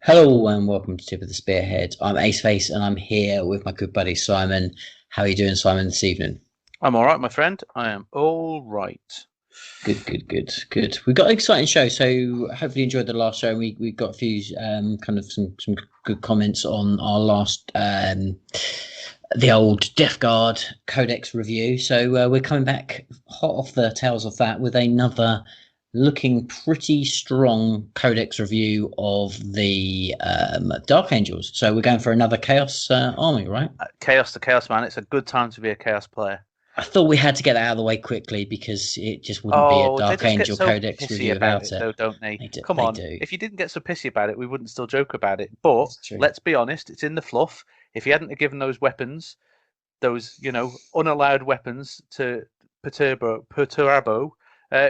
Hello and welcome to Tip of the Spearhead. I'm Ace Face and I'm here with my good buddy Simon. How are you doing, Simon, this evening? I'm all right, my friend. I am all right. Good. We've got an exciting show, so hopefully you enjoyed the last show. We got a few kind of some good comments on our last the old Death Guard Codex review. So we're coming back hot off the tails of that with another looking pretty strong Codex review of the Dark Angels. So we're going for another Chaos army, right? Chaos the Chaos Man. It's a good time to be a Chaos player. I thought we had to get that out of the way quickly because it just wouldn't be a Dark Angel Codex review about without it, though, don't they? Come they on. do. If you didn't get so pissy about it, we wouldn't still joke about it. But let's be honest, it's in the fluff. If he hadn't given those weapons, those unallowed weapons to Perturbo,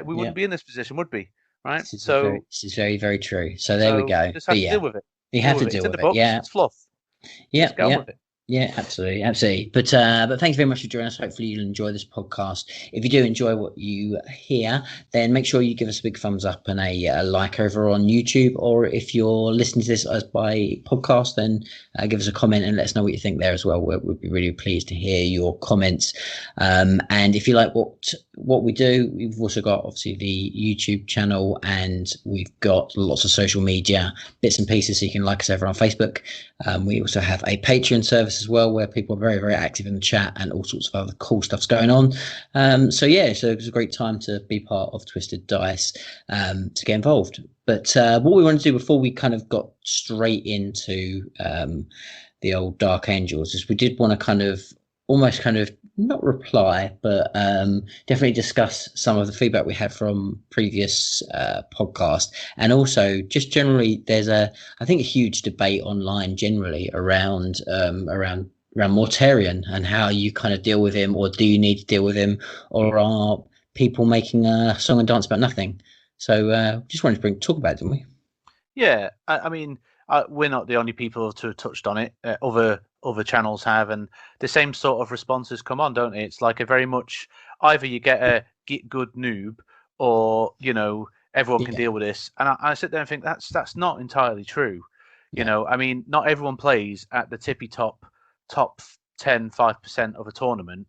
we wouldn't be in this position, would we? Right? This is very, very true. So there we go. Just have to deal with it. You have to deal with it. Yeah, it's fluff. Yeah, get on with it. Yeah, absolutely. But thanks very much for joining us. Hopefully you'll enjoy this podcast. If you do enjoy what you hear, then make sure you give us a big thumbs up and a like over on YouTube. Or if you're listening to this as by podcast, then give us a comment and let us know what you think there as well. We'd be really pleased to hear your comments. And if you like what we do, we've also got obviously the YouTube channel and we've got lots of social media bits and pieces. So you can like us over on Facebook. We also have a Patreon service as well where people are very, very active in the chat and all sorts of other cool stuff's going on. So it's a great time to be part of Twisted Dice to get involved. But what we want to do before we kind of got straight into the old Dark Angels is we did want to almost not reply, but definitely discuss some of the feedback we had from previous podcast. And also just generally, there's I think a huge debate online generally around Mortarion and how you kind of deal with him, or do you need to deal with him, or are people making a song and dance about nothing? So just wanted to talk about it, didn't we? Yeah, I mean, we're not the only people to have touched on it. Other channels have, and the same sort of responses come on, don't they? It's like a very much either you get a get good noob, or everyone can deal with this. And I sit there and think that's not entirely true. I mean, not everyone plays at the tippy top 10, 5% of a tournament.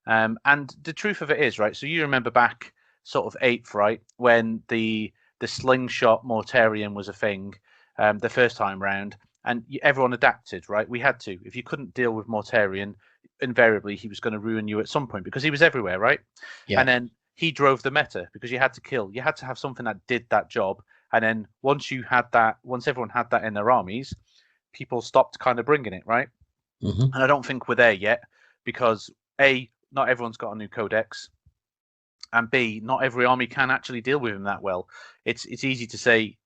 And the truth of it is, right? So you remember back sort of 8th, right, when the slingshot Mortarion was a thing, the first time round. And everyone adapted, right? We had to. If you couldn't deal with Mortarion, invariably he was going to ruin you at some point because he was everywhere, right? Yeah. And then he drove the meta because you had to kill. You had to have something that did that job. And then once everyone had that in their armies, people stopped kind of bringing it, right? Mm-hmm. And I don't think we're there yet because A, not everyone's got a new codex, and B, not every army can actually deal with him that well. It's easy to say,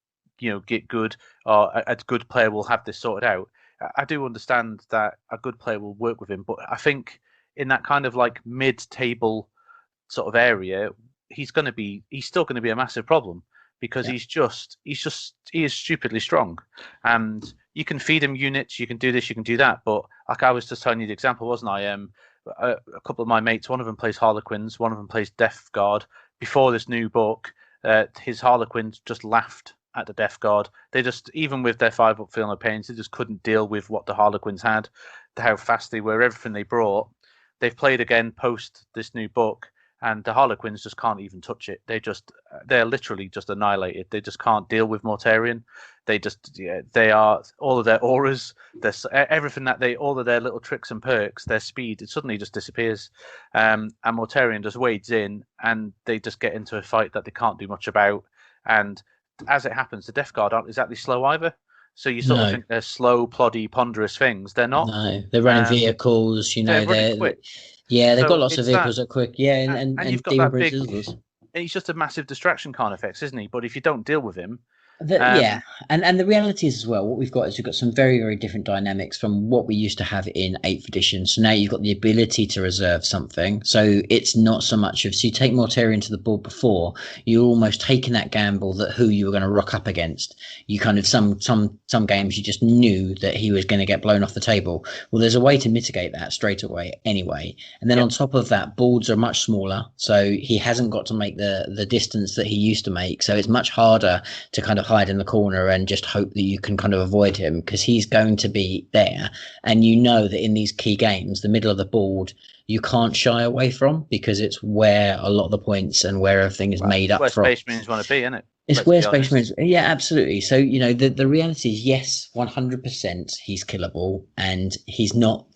get good, or a good player will have this sorted out. I do understand that a good player will work with him, but I think in that kind of like mid-table sort of area, he's still going to be a massive problem because he is stupidly strong, and you can feed him units, you can do this, you can do that. But like I was just telling you the example, wasn't I? A couple of my mates, one of them plays Harlequins, one of them plays Death Guard. Before this new book, his Harlequins just laughed at the Death Guard. They just, even with their 5-up Feel No Pains, they just couldn't deal with what the Harlequins had, how fast they were, everything they brought. They've played again post this new book, and the Harlequins just can't even touch it. They're literally just annihilated. They just can't deal with Mortarion. They are, all of their auras, everything all of their little tricks and perks, their speed, it suddenly just disappears. And Mortarion just wades in, and they just get into a fight that they can't do much about. And as it happens, the Death Guard aren't exactly slow either. So you sort of think they're slow, ploddy, ponderous things. They're not. No, they're running vehicles. They're quick. Yeah, they've got lots of vehicles that are quick. Yeah, and you've got that big. He's just a massive distraction kind of effects, isn't he? But if you don't deal with him, and the reality is as well, what we've got some very, very different dynamics from what we used to have in 8th edition. So now you've got the ability to reserve something. So it's not so much so you take Mortarion to the board before, you're almost taking that gamble that who you were going to rock up against. You kind of some games you just knew that he was going to get blown off the table. Well, there's a way to mitigate that straight away anyway. And then on top of that, boards are much smaller, so he hasn't got to make the distance that he used to make. So it's much harder to kind of hide in the corner and just hope that you can kind of avoid him, because he's going to be there. And you know that in these key games, the middle of the board, you can't shy away from, because it's where a lot of the points and where everything is made up where from. Space Marines want to be, isn't it? It's where Space Marines, yeah, absolutely. So, you know, the reality is, yes, 100% he's killable, and he's not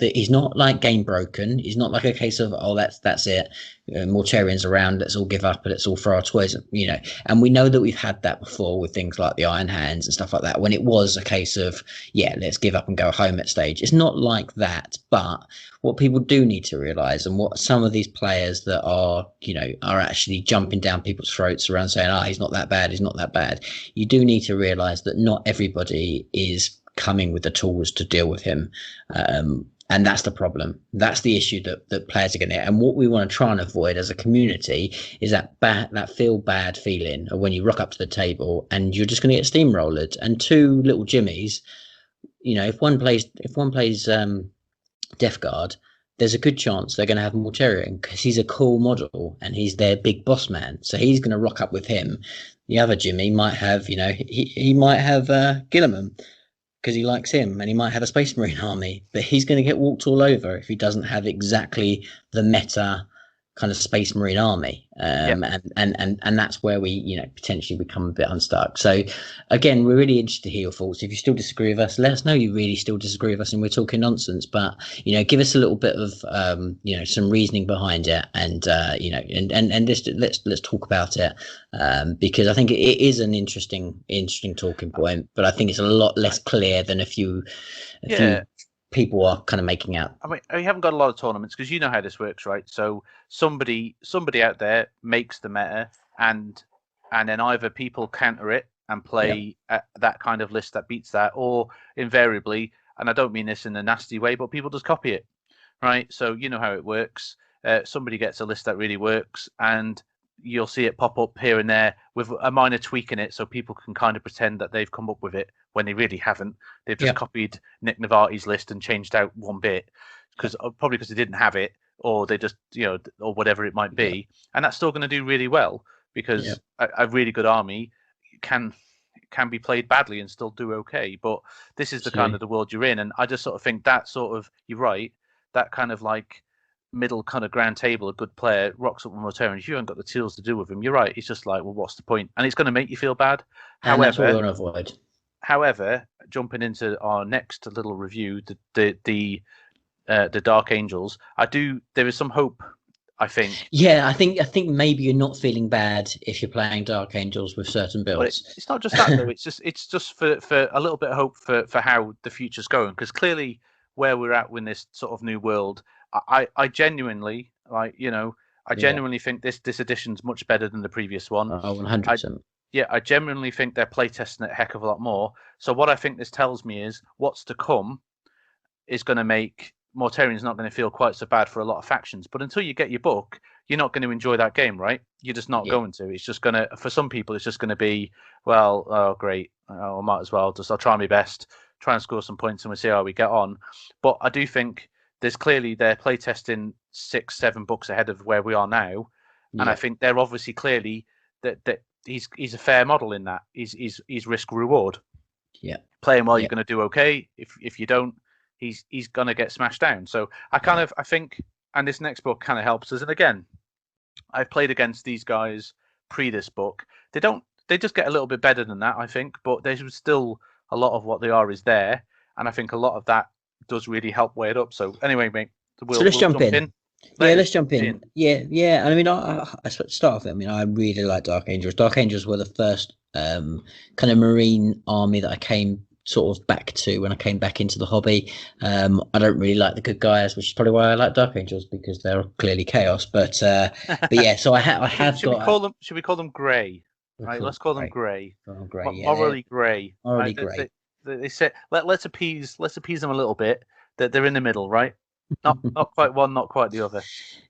like game broken. He's not like a case of, oh, that's it. Mortarians around, let's all give up and let's all throw our toys, you know. And we know that we've had that before with things like the Iron Hands and stuff like that, when it was a case of, yeah, let's give up and go home at stage. It's not like that, but what people do need to realize, and what some of these players that are, you know, are actually jumping down people's throats around saying, he's not that bad, he's not that bad. You do need to realize that not everybody is coming with the tools to deal with him. And that's the problem. That's the issue that players are going to get. And what we want to try and avoid as a community is that feel bad feeling of when you rock up to the table and you're just going to get steamrolled. And two little Jimmies, you know, if one plays Death Guard, there's a good chance they're going to have Mortarion, because he's a cool model and he's their big boss man. So he's going to rock up with him. The other Jimmy might have, you know, he might have Gilliman, because he likes him, and he might have a Space Marine army, but he's going to get walked all over if he doesn't have exactly the meta kind of Space Marine army. And that's where we, you know, potentially become a bit unstuck. So again, we're really interested to hear your thoughts. If you still disagree with us, let us know you really still disagree with us and we're talking nonsense. But, you know, give us a little bit of you know, some reasoning behind it, and you know, and let's talk about it, because I think it is an interesting talking point, but I think it's a lot less clear than a few people are kind of making out. I mean, we haven't got a lot of tournaments, because you know how this works, right? So somebody out there makes the meta, and then either people counter it and play that kind of list that beats that, or invariably, and I don't mean this in a nasty way, but people just copy it, right? So you know how it works. Somebody gets a list that really works, and you'll see it pop up here and there with a minor tweak in it, so people can kind of pretend that they've come up with it when they really haven't. They've just copied Nick Navarti's list and changed out one bit, probably because they didn't have it, or they just, you know, or whatever it might be. And that's still going to do really well, because a really good army can be played badly and still do okay. But this is the kind of the world you're in, and I just sort of think that sort of, you're right, that kind of like middle kind of grand table, a good player rocks up with Mortarion. If you haven't got the tools to do with him, you're right. It's just like, well, what's the point? And it's going to make you feel bad. And that's what we want to avoid. However, jumping into our next little review, the Dark Angels, there is some hope, I think. Yeah, I think maybe you're not feeling bad if you're playing Dark Angels with certain builds. But it's not just that though. It's just for a little bit of hope for how the future's going, because clearly where we're at with this sort of new world, I genuinely, like, you know, I genuinely think this edition's much better than the previous one. 100%. I genuinely think they're playtesting it a heck of a lot more. So what I think this tells me is what's to come is going to make Mortarion's not going to feel quite so bad for a lot of factions. But until you get your book, you're not going to enjoy that game, right? You're just not going to. It's just going to, for some people, it's just going to be, well, oh, great. I might as well I'll try my best, try and score some points, and we'll see how we get on. But I do think there's clearly, they're playtesting 6-7 books ahead of where we are now. And I think they're obviously clearly that he's a fair model in that. He's risk reward. Yeah. Playing well, you're going to do okay. If you don't, he's going to get smashed down. So I think, and this next book kind of helps us. And again, I've played against these guys pre this book. They just get a little bit better than that, I think, but there's still a lot of what they are is there. And I think a lot of that does really help weigh it up. So anyway, mate, we'll jump in. Let's jump in. Yeah. I mean, I start off. I mean, I really like Dark Angels. Dark Angels were the first kind of Marine army that I came sort of back to when I came back into the hobby. I don't really like the good guys, which is probably why I like Dark Angels, because they're clearly chaos. But yeah, so I have should got. Should we call them grey? Right, let's call them grey. Morally grey. Morally grey. They say let's appease them a little bit. That they're in the middle, right? Not quite one, not quite the other.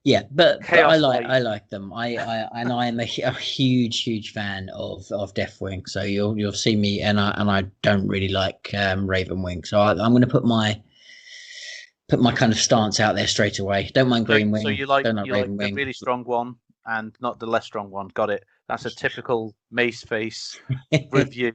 Yeah, but I like them. I am a huge fan of Deathwing. So you'll see me, and I don't really like Ravenwing. So I'm going to put my kind of stance out there straight away. Don't mind Greenwing. So you like Ravenwing. The really strong one and not the less strong one. Got it. That's a typical Mace Face review.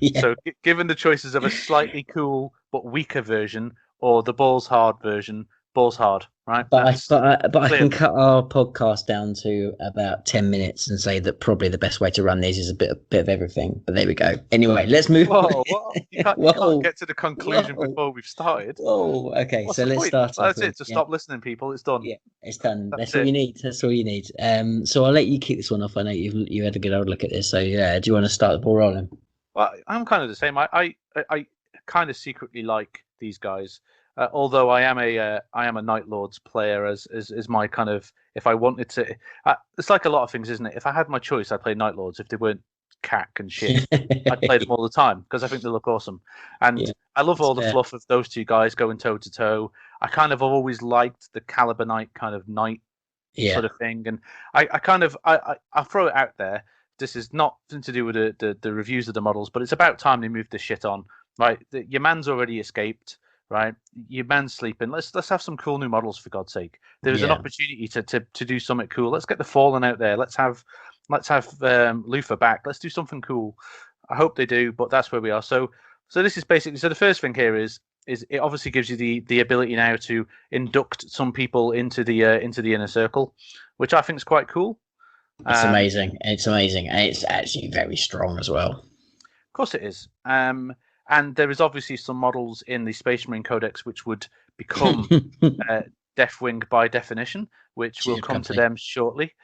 Yeah. So, given the choices of a slightly cool but weaker version or the balls hard version, balls hard, right? But I can clearly. cut our podcast down to about 10 minutes and say that probably the best way to run these is a bit of everything. But there we go. Anyway, let's move. Whoa, what? You can't get to the conclusion whoa, before we've started. whoa. Okay, What's so the let's point? start off That's with it. Just stop listening, people. It's done. yeah, it's done. That's That's all it. you need. That's all you need. So I'll let you kick this one off. I know you had a good old look at this. So yeah, do you want to start the ball rolling? Well, I'm kind of the same. I kind of secretly like these guys, although I am a Night Lords player as my kind of, if I wanted to, it's like a lot of things, isn't it? If I had my choice, I'd play Night Lords. If they weren't cack and shit, I'd play them all the time because I think they look awesome, and Yeah, I love all the fair. fluff of those two guys going toe to toe. I kind of have always liked the Caliber Knight kind of knight Yeah, sort of thing, and I'll throw it out there. This is nothing to do with the reviews of the models, but it's about time they moved this shit on. Right, your man's already escaped. Right, your man's sleeping. Let's have some cool new models for God's sake. There is an Yeah. opportunity to do something cool. Let's get the Fallen out there. Let's have Lufa back. Let's do something cool. I hope they do, but that's where we are. So this is basically, so the first thing here is it obviously gives you the ability now to induct some people into the inner circle, which I think is quite cool. It's amazing. It's amazing, and it's actually very strong as well. Of course it is. And there is obviously some models in the Space Marine Codex which would become Deathwing by definition, which will come to them shortly,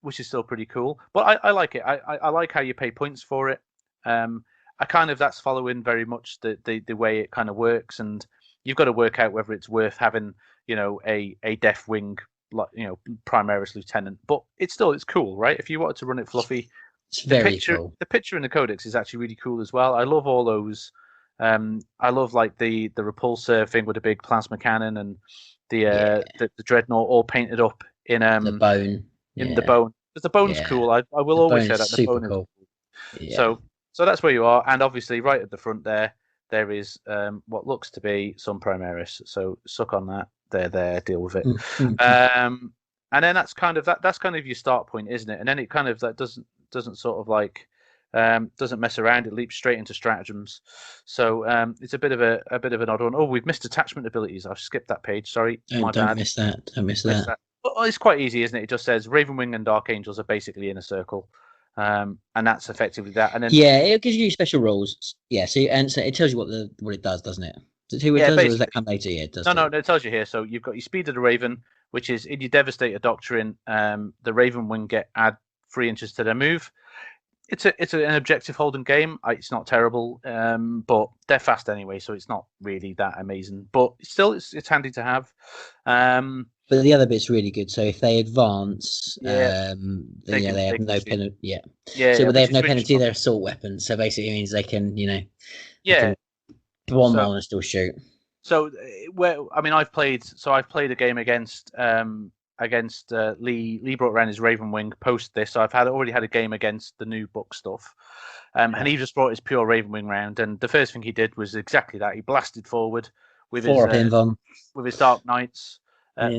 which is still pretty cool. But I like it. I like how you pay points for it. I kind of, that's following very much the way it kind of works, and you've got to work out whether it's worth having, a Deathwing, like, Primaris Lieutenant. But it's cool, right? If you wanted to run it fluffy, it's very cool. The picture in the Codex is actually really cool as well. I love all those. I love like the repulsor thing with a big plasma cannon and the dreadnought all painted up in the bone. In the bone. Because the bone's cool. I will always say that the bone cool. is cool. So that's where you are, and obviously right at the front there is what looks to be some Primaris. So suck on that. They're there. Deal with it. And then that's kind of that's kind of your start point, isn't it? And then it kind of that doesn't sort of like doesn't mess around. It leaps straight into stratagems. So it's a bit of an odd one. Oh, we've missed attachment abilities. I've skipped that page. Sorry, my bad. Don't miss that. Don't miss that. Well, it's quite easy, isn't it? It just says Ravenwing and Dark Angels are basically in a circle, and that's effectively that. And then it gives you special rules. Yeah, so it tells you what it does, doesn't it? Does it tell you what it does, or does that come later? Yeah, it does. No, it tells you here. So you've got your Speed of the Raven, which is in your Devastator Doctrine. The Ravenwing add 3 inches to their move. It's an objective holding game. It's not terrible, but they're fast anyway, so it's not really that amazing. But still, it's handy to have. But the other bit's really good. So if they advance, they have no penalty. So they have no penalty. They're assault weapons. So basically, it means they can, one mile and still shoot. So I've played a game against Lee. Lee brought around his Ravenwing post this, so I've already had a game against the new book stuff. And he just brought his pure Ravenwing round, and the first thing he did was exactly that. He blasted forward with his Dark Knights.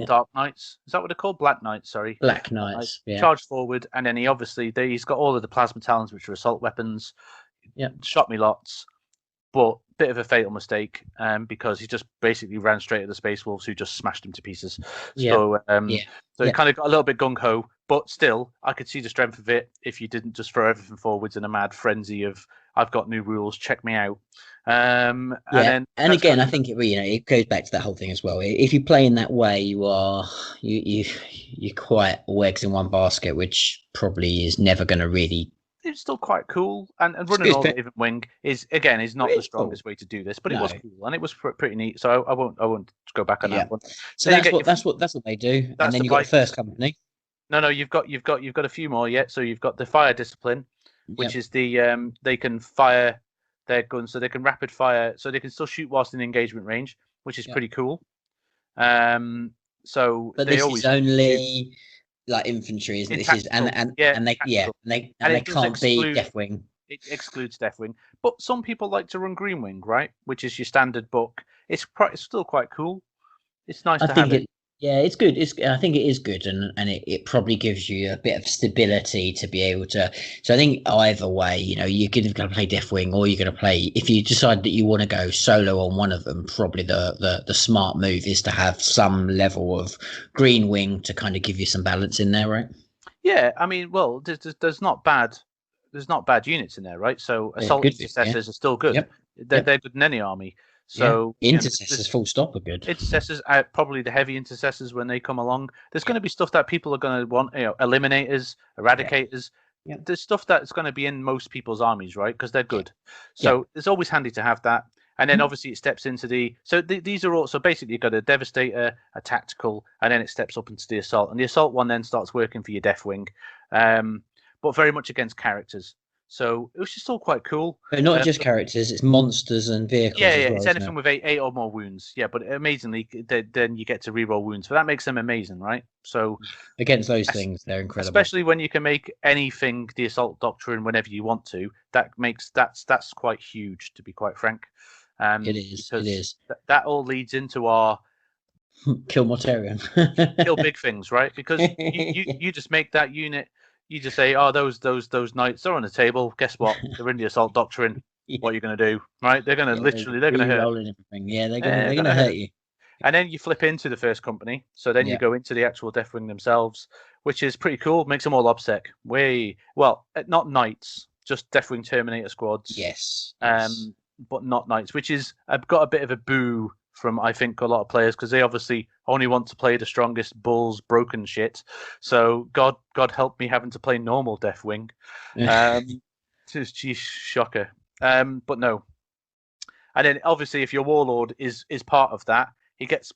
Dark Knights, is that what they're called? Black Knights, sorry. Black Knights. Yeah. Charged forward, and then he's got all of the plasma talons, which are assault weapons. Yeah. Shot me lots, but bit of a fatal mistake, because he just basically ran straight at the Space Wolves, who just smashed him to pieces. So he kind of got a little bit gung ho, but still, I could see the strength of it if you didn't just throw everything forwards in a mad frenzy of "I've got new rules, check me out." And again, I think it goes back to that whole thing as well. If you play in that way, you're quite all eggs in one basket, which probably is never going to really. It's still quite cool, and running all Ravenwing is not the strongest way to do this, but it was cool and it was pretty neat. So I won't go back on that one. So that's what they do, and then you've got the first company. No, you've got a few more yet. So you've got the Fire Discipline, which is the they can fire their guns, so they can rapid fire, so they can still shoot whilst in engagement range, which is pretty cool. But this is only like infantry, isn't it? This is and they can't be Deathwing. It excludes Deathwing, but some people like to run Greenwing, right? Which is your standard book. It's still quite cool. It's nice to have it. Yeah, it's good. I think it is good, and it probably gives you a bit of stability to be able to. So I think either way, you're going to play Deathwing, or you're going to play. If you decide that you want to go solo on one of them, probably the smart move is to have some level of Green Wing to kind of give you some balance in there, right? Yeah, I mean, well, there's not bad units in there, right? So They're assault good, yeah. intercessors are still good. Yep. They're Yep. good in any army. Yeah. So Intercessors, full stop, are good. intercessors are probably the heavy intercessors when they come along. There's going to be stuff that people are going to want, eliminators, Yeah. eradicators. Yeah. There's stuff that's going to be in most people's armies, right? Because they're Yeah. good. Yeah. So it's always handy to have that. And then obviously it steps into these are all, so basically you've got a devastator, a tactical, and then it steps up into the assault. And the assault one then starts working for your Deathwing, but very much against characters. So it was just all quite cool. But not just characters, it's monsters and vehicles as Yeah, well, it's isn't it? anything with eight or more wounds. Yeah, but amazingly, then you get to reroll wounds, so that makes them amazing, right? So Against those things, they're incredible. especially when you can make anything the assault doctrine whenever you want to, that's quite huge, to be quite frank. It is. Because It is. that all leads into our Kill Mortarion. kill big things, right? Because you just make that unit. You just say, oh, those knights are on the table. Guess what? They're in the assault doctrine. What are you going to do, right? They're going to they're going to hurt. Re-rolling everything. Yeah, they're They're gonna gonna hurt hurt. you. And then you flip into the first company. So then you Yeah. go into the actual Deathwing themselves, which is pretty cool. Makes them all obsec. Well, not knights, just Deathwing Terminator squads. Yes. But not knights, which is I've got a bit of a boo from I think a lot of players because they obviously only want to play the strongest bulls broken shit. So God help me having to play normal Deathwing. Geez, shocker. But no. And then obviously if your warlord is part of that, he gets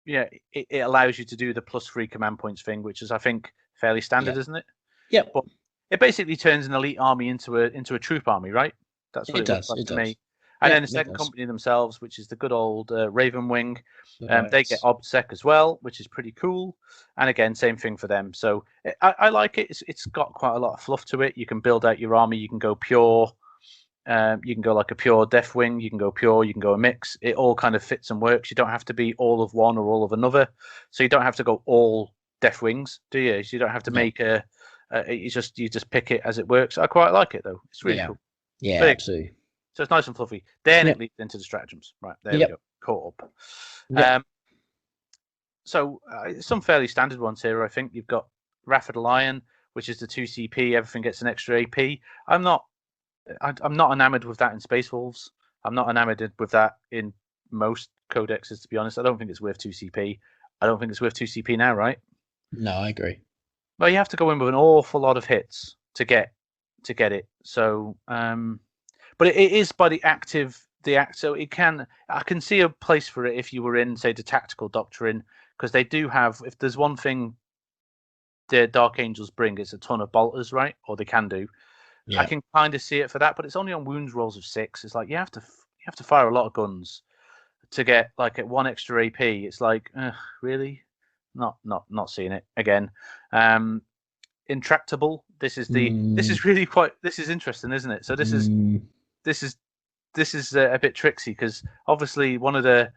it allows you to do the +3 command points thing, which is I think fairly standard, isn't it? Yep. But it basically turns an elite army into a troop army, right? That's what it looks like to me. And then the second company themselves, which is the good old Raven Wing, they get OBSEC as well, which is pretty cool. And again, same thing for them. So I like it. It's got quite a lot of fluff to it. You can build out your army. You can go pure. You can go like a pure Deathwing. You can go pure. You can go a mix. It all kind of fits and works. You don't have to be all of one or all of another. So you don't have to go all Deathwings, do you? So you don't have to make you just pick it as it works. I quite like it though. It's really cool. Yeah, absolutely. So it's nice and fluffy. Then it leads into the stratagems. Right, there we go. Caught up. So some fairly standard ones here. I think you've got Wrath of the Lion, which is the 2 CP. Everything gets an extra AP. I'm not enamored with that in Space Wolves. I'm not enamored with that in most codexes, to be honest. I don't think it's worth 2 CP. I don't think it's worth 2 CP now, right? No, I agree. Well, you have to go in with an awful lot of hits to get it. So, but it is by the act. So I can see a place for it if you were in, say, the tactical doctrine, because they do have. If there's one thing the Dark Angels bring, it's a ton of bolters, right? Or they can do. Yeah. I can kind of see it for that, but it's only on wounds rolls of 6. It's like you have to fire a lot of guns to get like at 1 extra AP. It's like, really, not seeing it again. Intractable. This is interesting, isn't it? So this is a bit tricksy because obviously one of the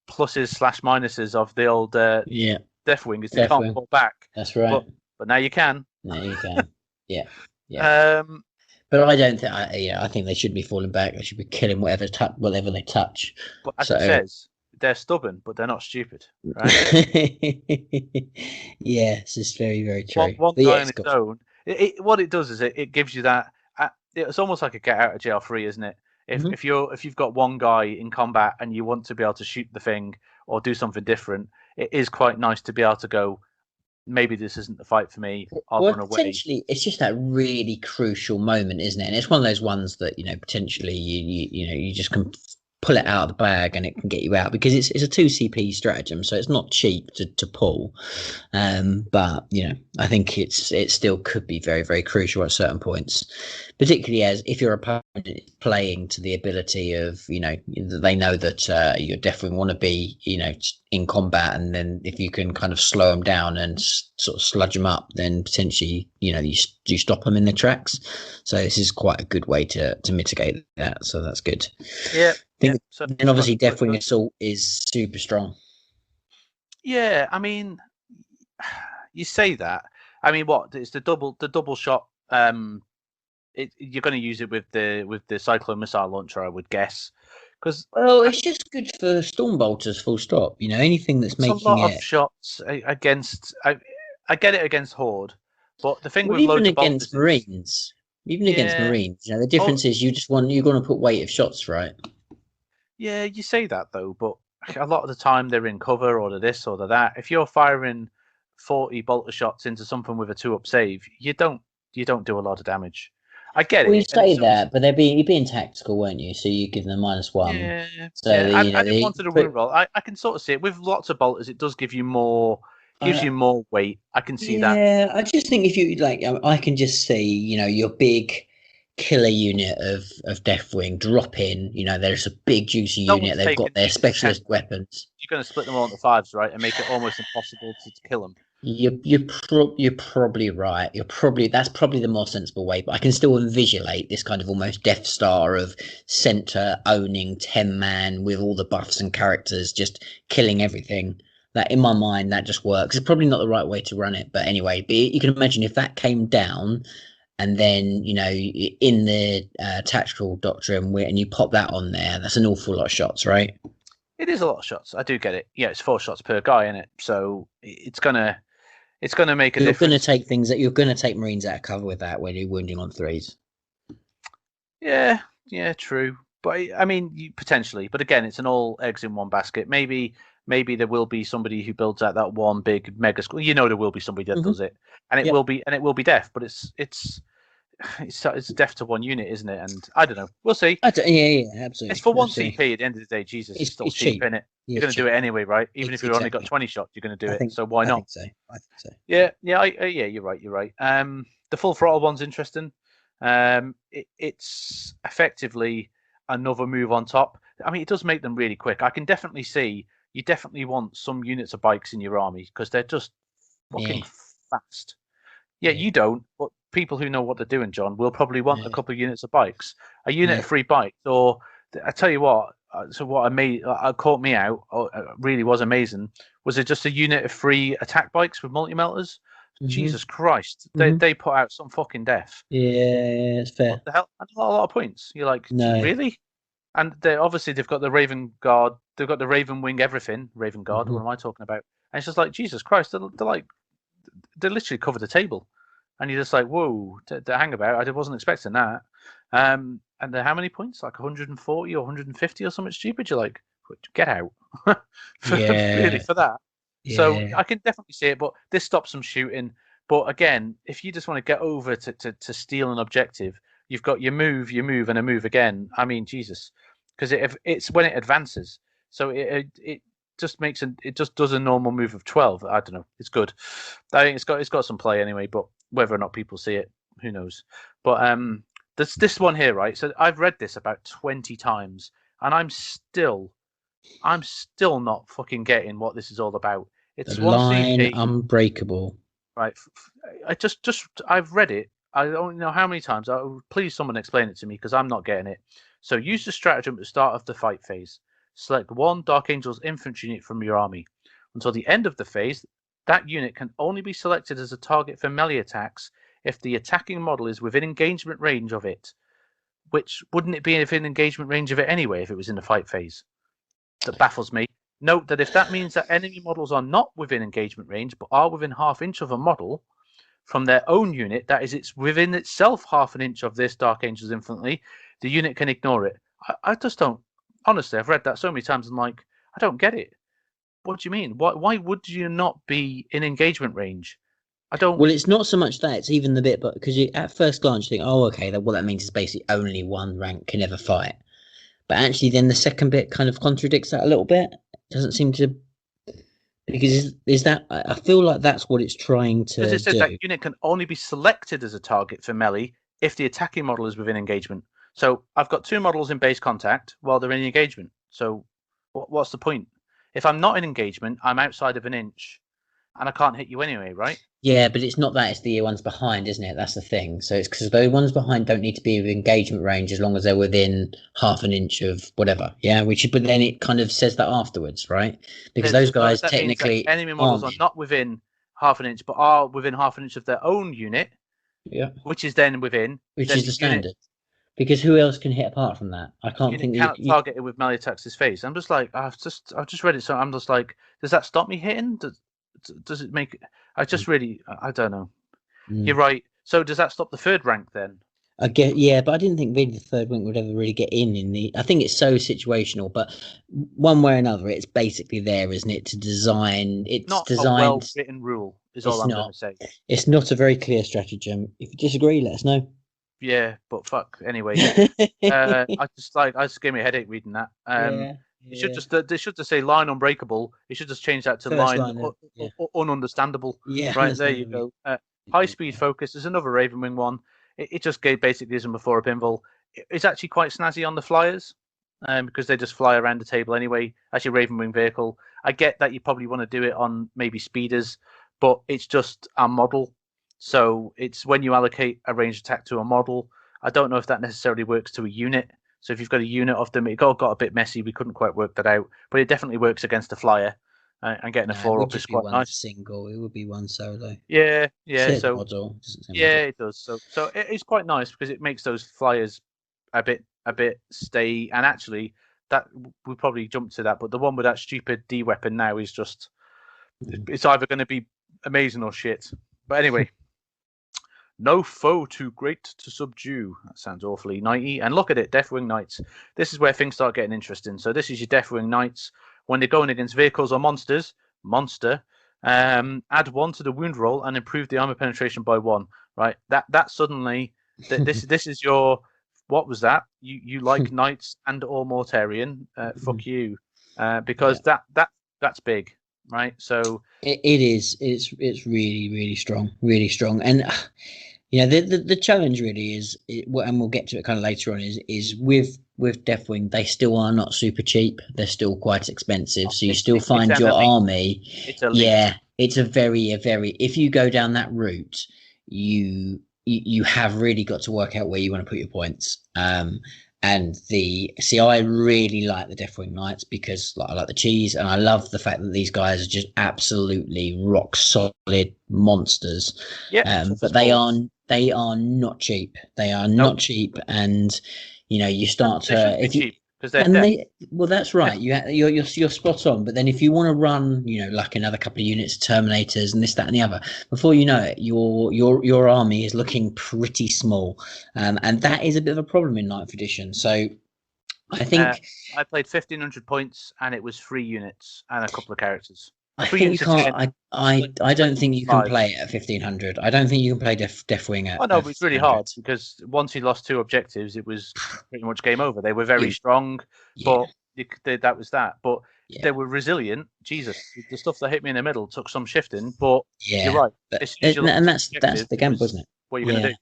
pluses / minuses of the old Deathwing is you can't pull back. That's right. But now you can. Now you can. Yeah. But I don't think. I think they should be falling back. They should be killing whatever they touch. But as it says, they're stubborn, but they're not stupid, right? Yes, it's very, very true. One guy on its own. What it does is it gives you that. It's almost like a get out of jail free, isn't it? If you've got one guy in combat and you want to be able to shoot the thing or do something different, it is quite nice to be able to go. Maybe this isn't the fight for me. I'll run away. Potentially, it's just that really crucial moment, isn't it? And it's one of those ones that potentially you just can pull it out of the bag and it can get you out because it's a 2 CP stratagem, so it's not cheap to pull. But I think it still could be very, very crucial at certain points, particularly as if your opponent is playing to the ability of they know that your Deathwing want to be in combat, and then if you can kind of slow them down and sort of sludge them up, then potentially you stop them in their tracks. So this is quite a good way to mitigate that. So that's good. Yeah. And obviously Deathwing Assault is super strong. Yeah, I mean, you say that. I mean, what? It's the double shot. You're going to use it with the cyclone missile launcher, I would guess, because Well, it's just good for storm bolters, full stop. Anything that's it's a making lot of it. shots against. I get it against Horde, but the thing Well, with even loads of against bolters is Marines, even against yeah. Marines, the Oh, difference is you're going to put weight of shots, right? yeah, you say that though, but a lot of the time they're in cover or they're this or they're that. If you're firing 40 bolter shots into something with a 2-up save, you don't do a lot of damage. I get Well, you it, and say so it's that, but you're being tactical, weren't you? So you give them -1. yeah, So yeah. that, I didn't want they to do a put. wound roll. I can sort of see it with lots of bolters. It does give you more, gives Uh, you more weight. I can see that. yeah, I just think if you like, I can just see, your big killer unit of Deathwing drop in. There's a big juicy No unit. one's They've got taking their 8 to 10. specialist weapons. You're going to split them all into fives, right, and make it almost impossible to kill them. You're probably right. That's probably the more sensible way. But I can still envisionate this kind of almost Death Star of center owning 10-man with all the buffs and characters just killing everything. That in my mind that just works. It's probably not the right way to run it, but anyway. But you can imagine if that came down, and then in the tactical doctrine, and you pop that on there, that's an awful lot of shots, right? It is a lot of shots. I do get it. Yeah, it's 4 shots per guy in it, so it's gonna make a You're going to difference. take things that you're going to take Marines out of cover with that when you're wounding on threes. Yeah, yeah, true. But I mean, potentially. But again, it's an all eggs in one basket. Maybe there will be somebody who builds out that one big mega school. There will be somebody that Mm-hmm. does it, and it Yep. will be deaf. But it's deaf to one unit, isn't it? And I don't know. We'll see. Yeah, It's absolutely. for one Absolutely. CP. At the end of the day, Jesus, it's still It's cheap, cheap. isn't it? Yeah, You're it's going to do cheap. it anyway, right? Even if you've only got Exactly. 20 shots, you're going to do I it. think. So why I not? think so. I think so. Yeah. Yeah, you're right. You're right. The full throttle one's interesting. It's effectively another move on top. I mean, it does make them really quick. I can definitely see you definitely want some units of bikes in your army because they're just fucking Yeah. fast. Yeah, Yeah. you don't, but people who know what they're doing, John, will probably want a Yeah. couple of units of bikes, a unit Yeah. of free bikes, or I tell you what. So what I made, caught me out, really was amazing. Was it just a unit of free attack bikes with multi melters? Mhm. Jesus Christ, they Mhm. they put out some fucking death. Yeah, it's What fair. the hell? And not a lot of points. You're like, No. really? And they obviously they've got the Raven Guard, they've got the Raven Wing, everything. Raven Guard. What Mhm. am I talking about? And it's just like Jesus Christ. They're like they literally cover the table, and you're just like, whoa, the hang about. I wasn't expecting that. And how many points? Like 140 or 150 or something stupid. You're like, get out, really Yeah. for that. So Yeah. I can definitely see it, but this stops them shooting. But again, if you just want to get over to steal an objective, you've got your move, and a move again. I mean, Jesus, because it's when it advances. So it just it just does a normal move of 12. I don't know. It's good. I think it's got some play anyway, but whether or not people see it, who knows? But this one here, right? So I've read this about 20 times, and I'm still not fucking getting what this is all about. The It's one line CP, unbreakable. right? I just I've read it. I don't know how many times. Please, someone explain it to me because I'm not getting it. So use the stratagem at the start of the fight phase. Select one Dark Angel's infantry unit from your army. Until the end of the phase, that unit can only be selected as a target for melee attacks if the attacking model is within engagement range of it. Which wouldn't it be within engagement range of it anyway if it was in the fight phase? That baffles me. Note that if that means that enemy models are not within engagement range but are within ½ inch of a model from their own unit, that is, it's within itself ½ inch of this Dark Angel's infantry, the unit can ignore it. I just don't. Honestly, I've read that so many times. I'm like, I don't get it. What do you mean? Why would you not be in engagement range? I don't. Well, it's not so much that; it's even the bit, but because at first glance you think, oh, okay, what that means is basically only one rank can ever fight. But actually, then the second bit kind of contradicts that a little bit. It doesn't seem to, because is that I feel like that's what it's trying Because to it says that do. unit can only be selected as a target for melee if the attacking model is within engagement. So I've got two models in base contact while they're in engagement. So what's the point? If I'm not in engagement, I'm outside of an inch. and I can't hit you anyway, right? Yeah, but it's not that. It's the ones behind, isn't it? That's the thing. So it's because those ones behind don't need to be within engagement range as long as they're within half an inch of whatever. Yeah, but then it kind of says that afterwards, right? Because those So guys that means that technically enemy models are aren't. not within half an inch, but are within half an inch of their own unit, Yeah, which is then within. which Then is the standard. Because who else can hit apart from that? I the can't unit think that cannot target it with melee attacks his face. I'm just like, I've just read it, so I'm just like, does that stop me hitting? Does it make? I just really, I don't know. You're Mm. right. So does that stop the third rank then? I get, yeah, but I didn't think really the third wing would ever really get in the. I think it's so situational, but one way or another, it's basically there, isn't it? To design, it's Not a designed. well-written rule, is all It's I'm going to not. say. It's not a very clear stratagem. If you disagree, let us know. Yeah, but fuck. Anyway, Yeah, I just gave me a headache reading that. yeah. It should just they should just say line unbreakable. It should just change that to First line line, yeah, ununderstandable. yeah. Right there you Understandable. go. High speed focus is another Ravenwing one. It just basically isn't before a pinball. It's actually quite snazzy on the flyers, because they just fly around the table anyway. Actually, Ravenwing vehicle. I get that you probably want to do it on maybe speeders, but it's just a model. So it's when you allocate a ranged attack to a model. I don't know if that necessarily works to a unit. So if you've got a unit of them, it got a bit messy. We couldn't quite work that out, but it definitely works against a flyer. And getting a No, it 4 would up is just be quite one nice. single. It would be one solo. Yeah, yeah. Said So model, doesn't say yeah, model. it does. So it's quite nice because it makes those flyers a bit stay. And actually, that we probably jumped to that, but the one with that stupid D weapon now is just it's either going to be amazing or shit. But anyway. No foe too great to subdue. That sounds awfully knighty. And look at it, Deathwing Knights. This is where things start getting interesting. So this is your Deathwing Knights. When they're going against vehicles or monsters, add 1 to the wound roll and improve the armor penetration by 1. Right? That suddenly this is your what was that? You like knights and or Mortarian? Fuck you. Because Yeah. that's big, right? So It is. It's really really strong, really strong, and the challenge really is, and we'll get to it kind of later on. Is with Deathwing, they still are not super cheap. They're still quite expensive, so you still it's find your elite. army. It's elite. Yeah, it's a very. If you go down that route, you have really got to work out where you want to put your points. I really like the Deathwing Knights because I like the cheese, and I love the fact that these guys are just absolutely rock solid monsters. Yeah, But they are not cheap. They are nope. not cheap, and you And start they shouldn't to be if you cheap because they're and death. well, that's right. You're spot on. But then if you want to run, like another couple of units of Terminators and this, that, and the other, before you know it, your army is looking pretty small, and that is a bit of a problem in Ninth Edition. So I think I played 1,500 points and it was 3 units and a couple of characters. I 3 think you units of 10. can't. I don't think you can 5. play it at 1,500. I don't think you can play Deathwing Oh at no, but it's really 1,500. hard because once he lost 2 objectives, it was pretty much game over. They were very Yeah, strong, yeah, but that was that. But yeah. they were resilient. Jesus, the stuff that hit me in the middle took some shifting. But you're Yeah, right. but As soon as you lost and 2 that's objectives, the it gamble, was isn't it? what you're going to Yeah, do.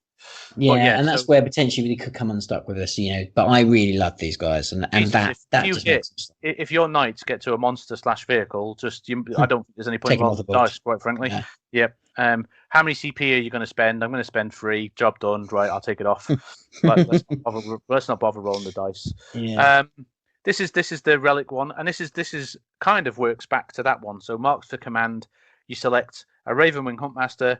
But yeah, yeah, and so that's where potentially they could come unstuck with us. But I really love these guys, and Jesus, that if that you just hit, makes them stop. if your knights get to a monster slash vehicle, I don't think there's any point Take in them off rolling the the board. dice, quite frankly. Yeah. Yep. How many CP are you going to spend? I'm going to spend 3. Job done. Right, I'll take it off. But let's not bother rolling the dice. Yeah. This is the relic one, and this is kind of works back to that one. So marks for command, you select a Ravenwing Huntmaster,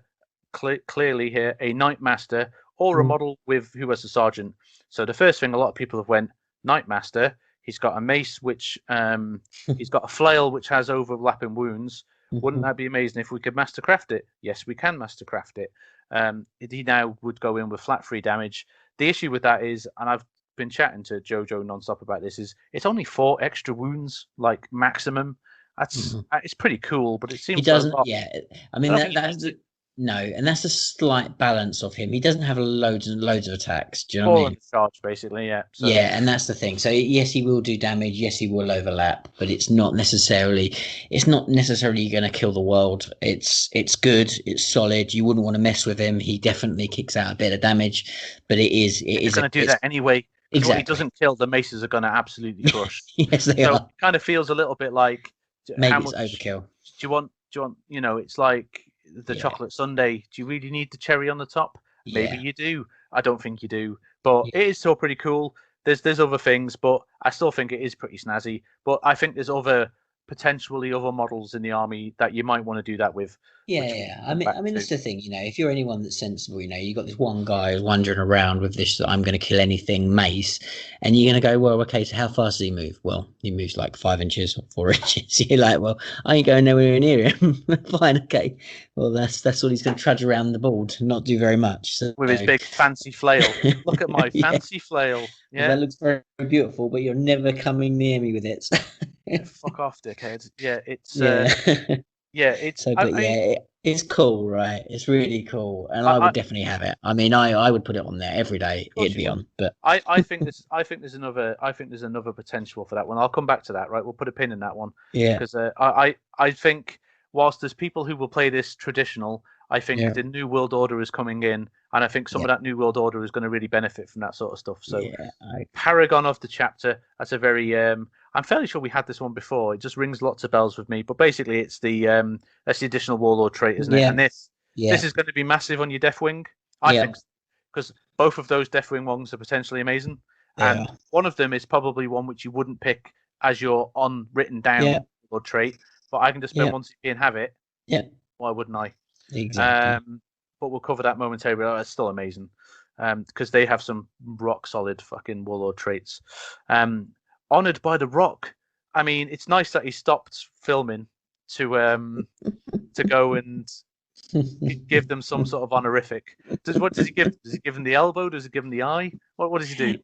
clearly here a Knightmaster, or a model with who has a sergeant. So the first thing a lot of people have went Knightmaster. He's got a mace, which he's got a flail, which has overlapping wounds. Wouldn't that be amazing if we could mastercraft it? Yes, we can mastercraft it. He now would go in with flat 3 damage. The issue with that is, and I've been chatting to Jojo nonstop about this, is it's only 4 extra wounds, like maximum. That's it's pretty cool, but it seems He doesn't. a lot. Yeah, I mean I don't think that's no, and that's a slight balance of him. He doesn't have loads and loads of attacks. Do you know what I all mean? in charge, basically. Yeah. So Yeah, and that's the thing. So yes, he will do damage. Yes, he will overlap, but it's not necessarily going to kill the world. It's good. It's solid. You wouldn't want to mess with him. He definitely kicks out a bit of damage, but you're going to do that anyway. Because what he exactly. doesn't kill, the maces are going to absolutely crush. Yes, they So are. it kind of feels a little bit like how Maybe it's much overkill. do you want? you want, it's like the chocolate sundae. Do you really need the cherry on the top? Maybe you do. I don't think you do, but it is still pretty cool. There's other things, but I still think it is pretty snazzy. But I think there's potentially other models in the army that you might want to do that with. Yeah. I mean, that's the thing. If you're anyone that's sensible, you got this one guy who's wandering around with this "I'm going to kill anything" mace, and you're going to go, well, okay, so how fast does he move? Well, he moves like 5 inches or 4 inches. You're like, well, I ain't going nowhere near him. Fine, okay. Well, that's all he's going to trudge around the board, and not do very much. So, with his big fancy flail. Look at my fancy flail. Yeah, that looks very beautiful, but you're never coming near me with it. Fuck off, dickhead. Yeah, it's it's. So, but it's cool, right? It's really cool, and I would definitely have it. I mean, I would put it on there every day. It'd be on, but I think there's another potential for that one. I'll come back to that. Right, we'll put a pin in that one. Yeah, because I think whilst there's people who will play this traditional, I think the New World Order is coming in, and I think some of that New World Order is going to really benefit from that sort of stuff. So, Paragon of the Chapter. That's a very I'm fairly sure we had this one before. It just rings lots of bells with me. But basically, it's that's the additional Warlord trait, isn't it? And this is going to be massive on your Deathwing. I think, because both of those Deathwing ones are potentially amazing, and one of them is probably one which you wouldn't pick as your written down Warlord trait. But I can just spend 1 CP and have it. Yeah. Why wouldn't I? Exactly. But we'll cover that momentarily. But it's still amazing because they have some rock solid fucking Warlord traits. Honored by the Rock. I mean, it's nice that he stopped filming to go and give them some sort of honorific. What does he give? Does he give them the elbow? Does he give them the eye? What does he do?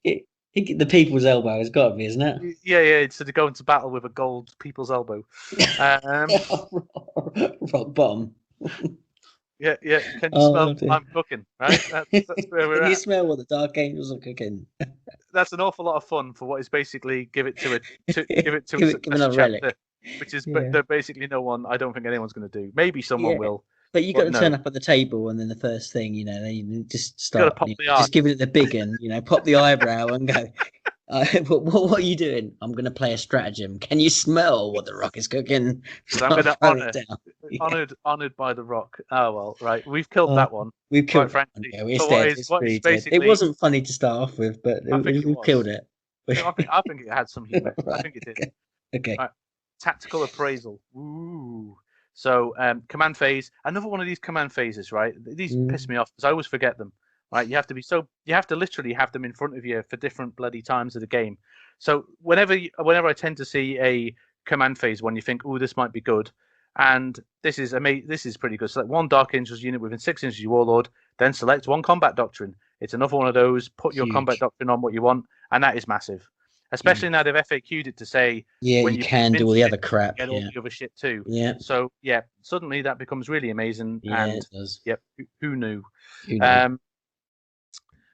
The people's elbow has got to be, isn't it? Yeah. So they go into battle with a gold people's elbow. Rock bottom. Yeah. Can you smell what I'm cooking? Right. That's where we're Can at. you smell what the Dark Angels are cooking? That's an awful lot of fun for what is basically give it to a relic, which is basically no one. I don't think anyone's going to do. Maybe someone will. But you got to turn up at the table, and then the first thing, you just start. Just give it the big one, pop the eyebrow, and go. What are you doing? I'm going to play a stratagem. Can you smell what the Rock is cooking? So I'm going to honored by the Rock. Oh well, right. We've killed that one. We've killed it. Yeah, it's dead. It's dead. It wasn't funny to start off with, but we killed it. I think it had some humor. Right. I think it did. Okay. Right. Tactical appraisal. Ooh. So command phase. Another one of these command phases, right? These piss me off because I always forget them. Right, you have to literally have them in front of you for different bloody times of the game. So whenever I tend to see a command phase one, you think, oh, this might be good, and this is pretty good. Select one Dark Angels unit within 6 inches of your Warlord, then select one Combat Doctrine. It's another one of those. Put your Combat Doctrine on what you want, and that is massive. Especially now they've FAQ'd it to say when you can do all the other crap, get all the other shit too. Yeah. So suddenly that becomes really amazing. Yeah, and it does. Yep, who knew? Who knew?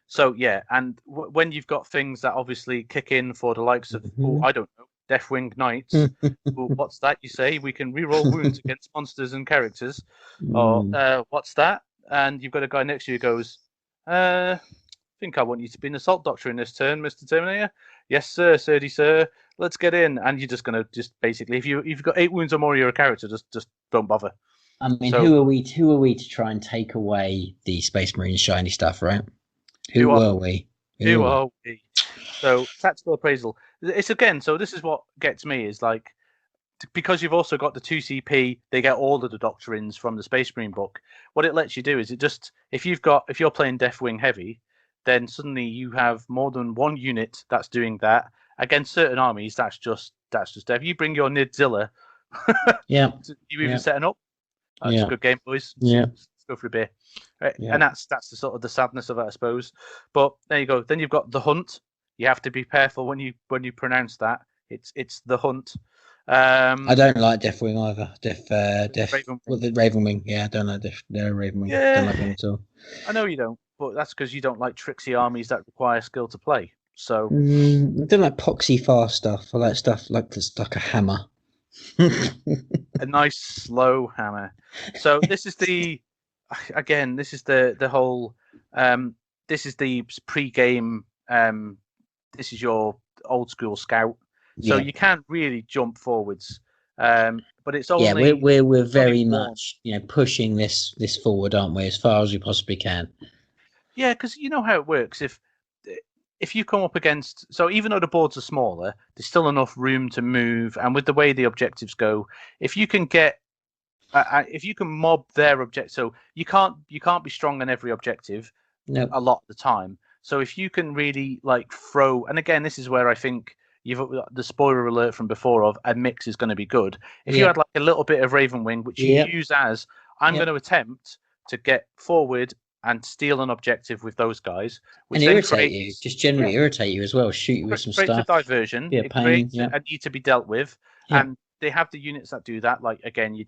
So and when you've got things that obviously kick in for the likes of, I don't know, Deathwing Knights, what's that you say? We can reroll wounds against monsters and characters, or what's that? And you've got a guy next to you who goes, I think I want you to be an assault doctor in this turn, Mr. Terminator. Yes, sir, sir. Let's get in. And you're just gonna basically, if you've got 8 wounds or more, you're a character. Just don't bother. I mean, who are we to try and take away the Space Marine shiny stuff, right? Who are we? So tactical appraisal. It's again. So this is what gets me is like, because you've also got the 2 CP. They get all of the doctrines from the Space Marine book. What it lets you do is if you're playing Deathwing heavy, then suddenly you have more than one unit that's doing that against certain armies. That's just Death. You bring your Nidzilla. You even setting up. That's a good game, boys. Yeah. Go for a beer, right? And that's the sort of the sadness of it, I suppose. But there you go. Then you've got the Hunt. You have to be careful when you pronounce that. It's the Hunt. I don't like Deathwing either. The Ravenwing. Yeah, I don't like Ravenwing. Yeah. Don't like them at all. I know you don't, but that's because you don't like tricksy armies that require skill to play. So I don't like poxy fast stuff. I like stuff like a hammer. A nice slow hammer. So this is the whole this is the pre-game this is your old school scout, so you can't really jump forwards. But it's only we're very only one. much pushing this forward, aren't we, as far as we possibly can. Yeah, because you know how it works. If you come up against, so even though the boards are smaller, there's still enough room to move, and with the way the objectives go, if you can get if you can mob their objective, so you can't be strong on every objective a lot of the time. So if you can really throw, and again, this is where I think the spoiler alert from before of a mix is going to be good. If you had a little bit of Raven Wing, which you use as I'm going to attempt to get forward and steal an objective with those guys, which and then irritate you, just generally irritate you as well, shoot you with some stuff. Creates a diversion. Be a it pain, creates a need to be dealt with, and they have the units that do that. Like again, your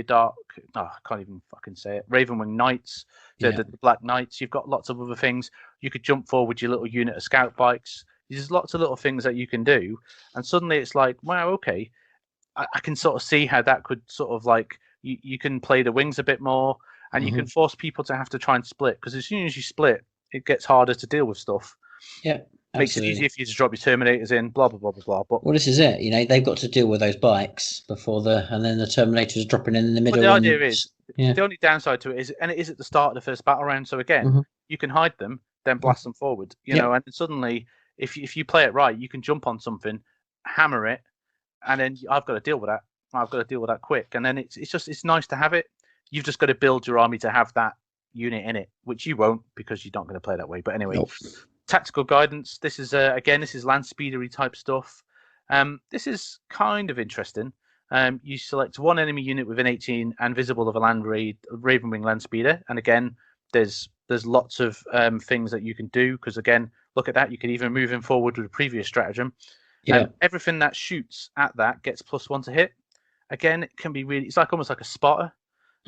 dark. I can't even fucking say it. Ravenwing Knights, the Black Knights. You've got lots of other things. You could jump forward your little unit of scout bikes. There's lots of little things that you can do, and suddenly it's like, wow, okay, I can sort of see how that could sort of you can play the wings a bit more. And you can force people to have to try and split, because as soon as you split, it gets harder to deal with stuff. Yeah, makes it easier for you to drop your Terminators in. Blah blah blah blah blah. But this is it. They've got to deal with those bikes before and then the Terminators dropping in the middle. But the idea is the only downside to it is, and it is at the start of the first battle round. So again, you can hide them, then blast them forward. You know, and suddenly, if you play it right, you can jump on something, hammer it, and then I've got to deal with that. I've got to deal with that quick, and then it's nice to have it. You've just got to build your army to have that unit in it, which you won't because you're not going to play that way. But anyway, tactical guidance. This is this is land speedery type stuff. This is kind of interesting. You select one enemy unit within 18 and visible of a Ravenwing land speeder, and again, there's lots of things that you can do, because again, look at that. You can even move him forward with a previous stratagem. Everything that shoots at that gets +1 to hit. Again, it can be really. It's almost like a spotter.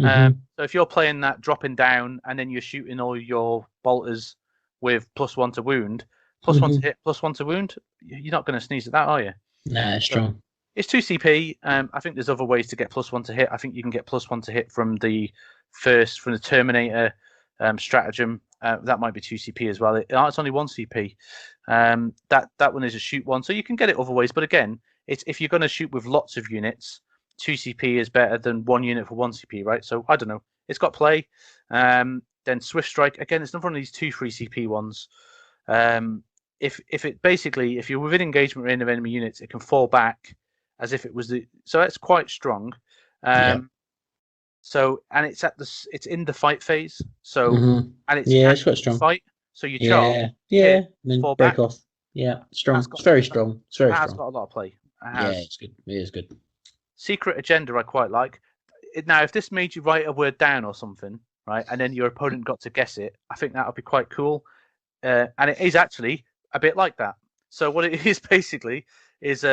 So if you're playing that dropping down and then you're shooting all your bolters with +1 to wound, +1 to hit, +1 to wound, you're not going to sneeze at that, are you? No, it's strong. It's 2 CP. I think there's other ways to get +1 to hit. I think you can get +1 to hit from the Terminator stratagem. That might be 2 CP as well. It's only 1 CP. That one is a shoot one, so you can get it other ways. But again, if you're going to shoot with lots of units, 2 CP is better than 1 unit for 1 CP, right? So I don't know. It's got play. Then Swift Strike, again, it's not one of these 2 free CP ones. If you're within engagement range of enemy units, it can fall back as if it was so that's quite strong. So, and it's in the fight phase. So and it's quite strong. Fight. So you charge. Then fall back off. Yeah, strong. It's very strong. It's very strong. It's got a lot of play. It's good. It is good. Secret agenda, I quite like. Now, if this made you write a word down or something, right, and then your opponent got to guess it, I think that would be quite cool. And it is actually a bit like that. So what it is basically is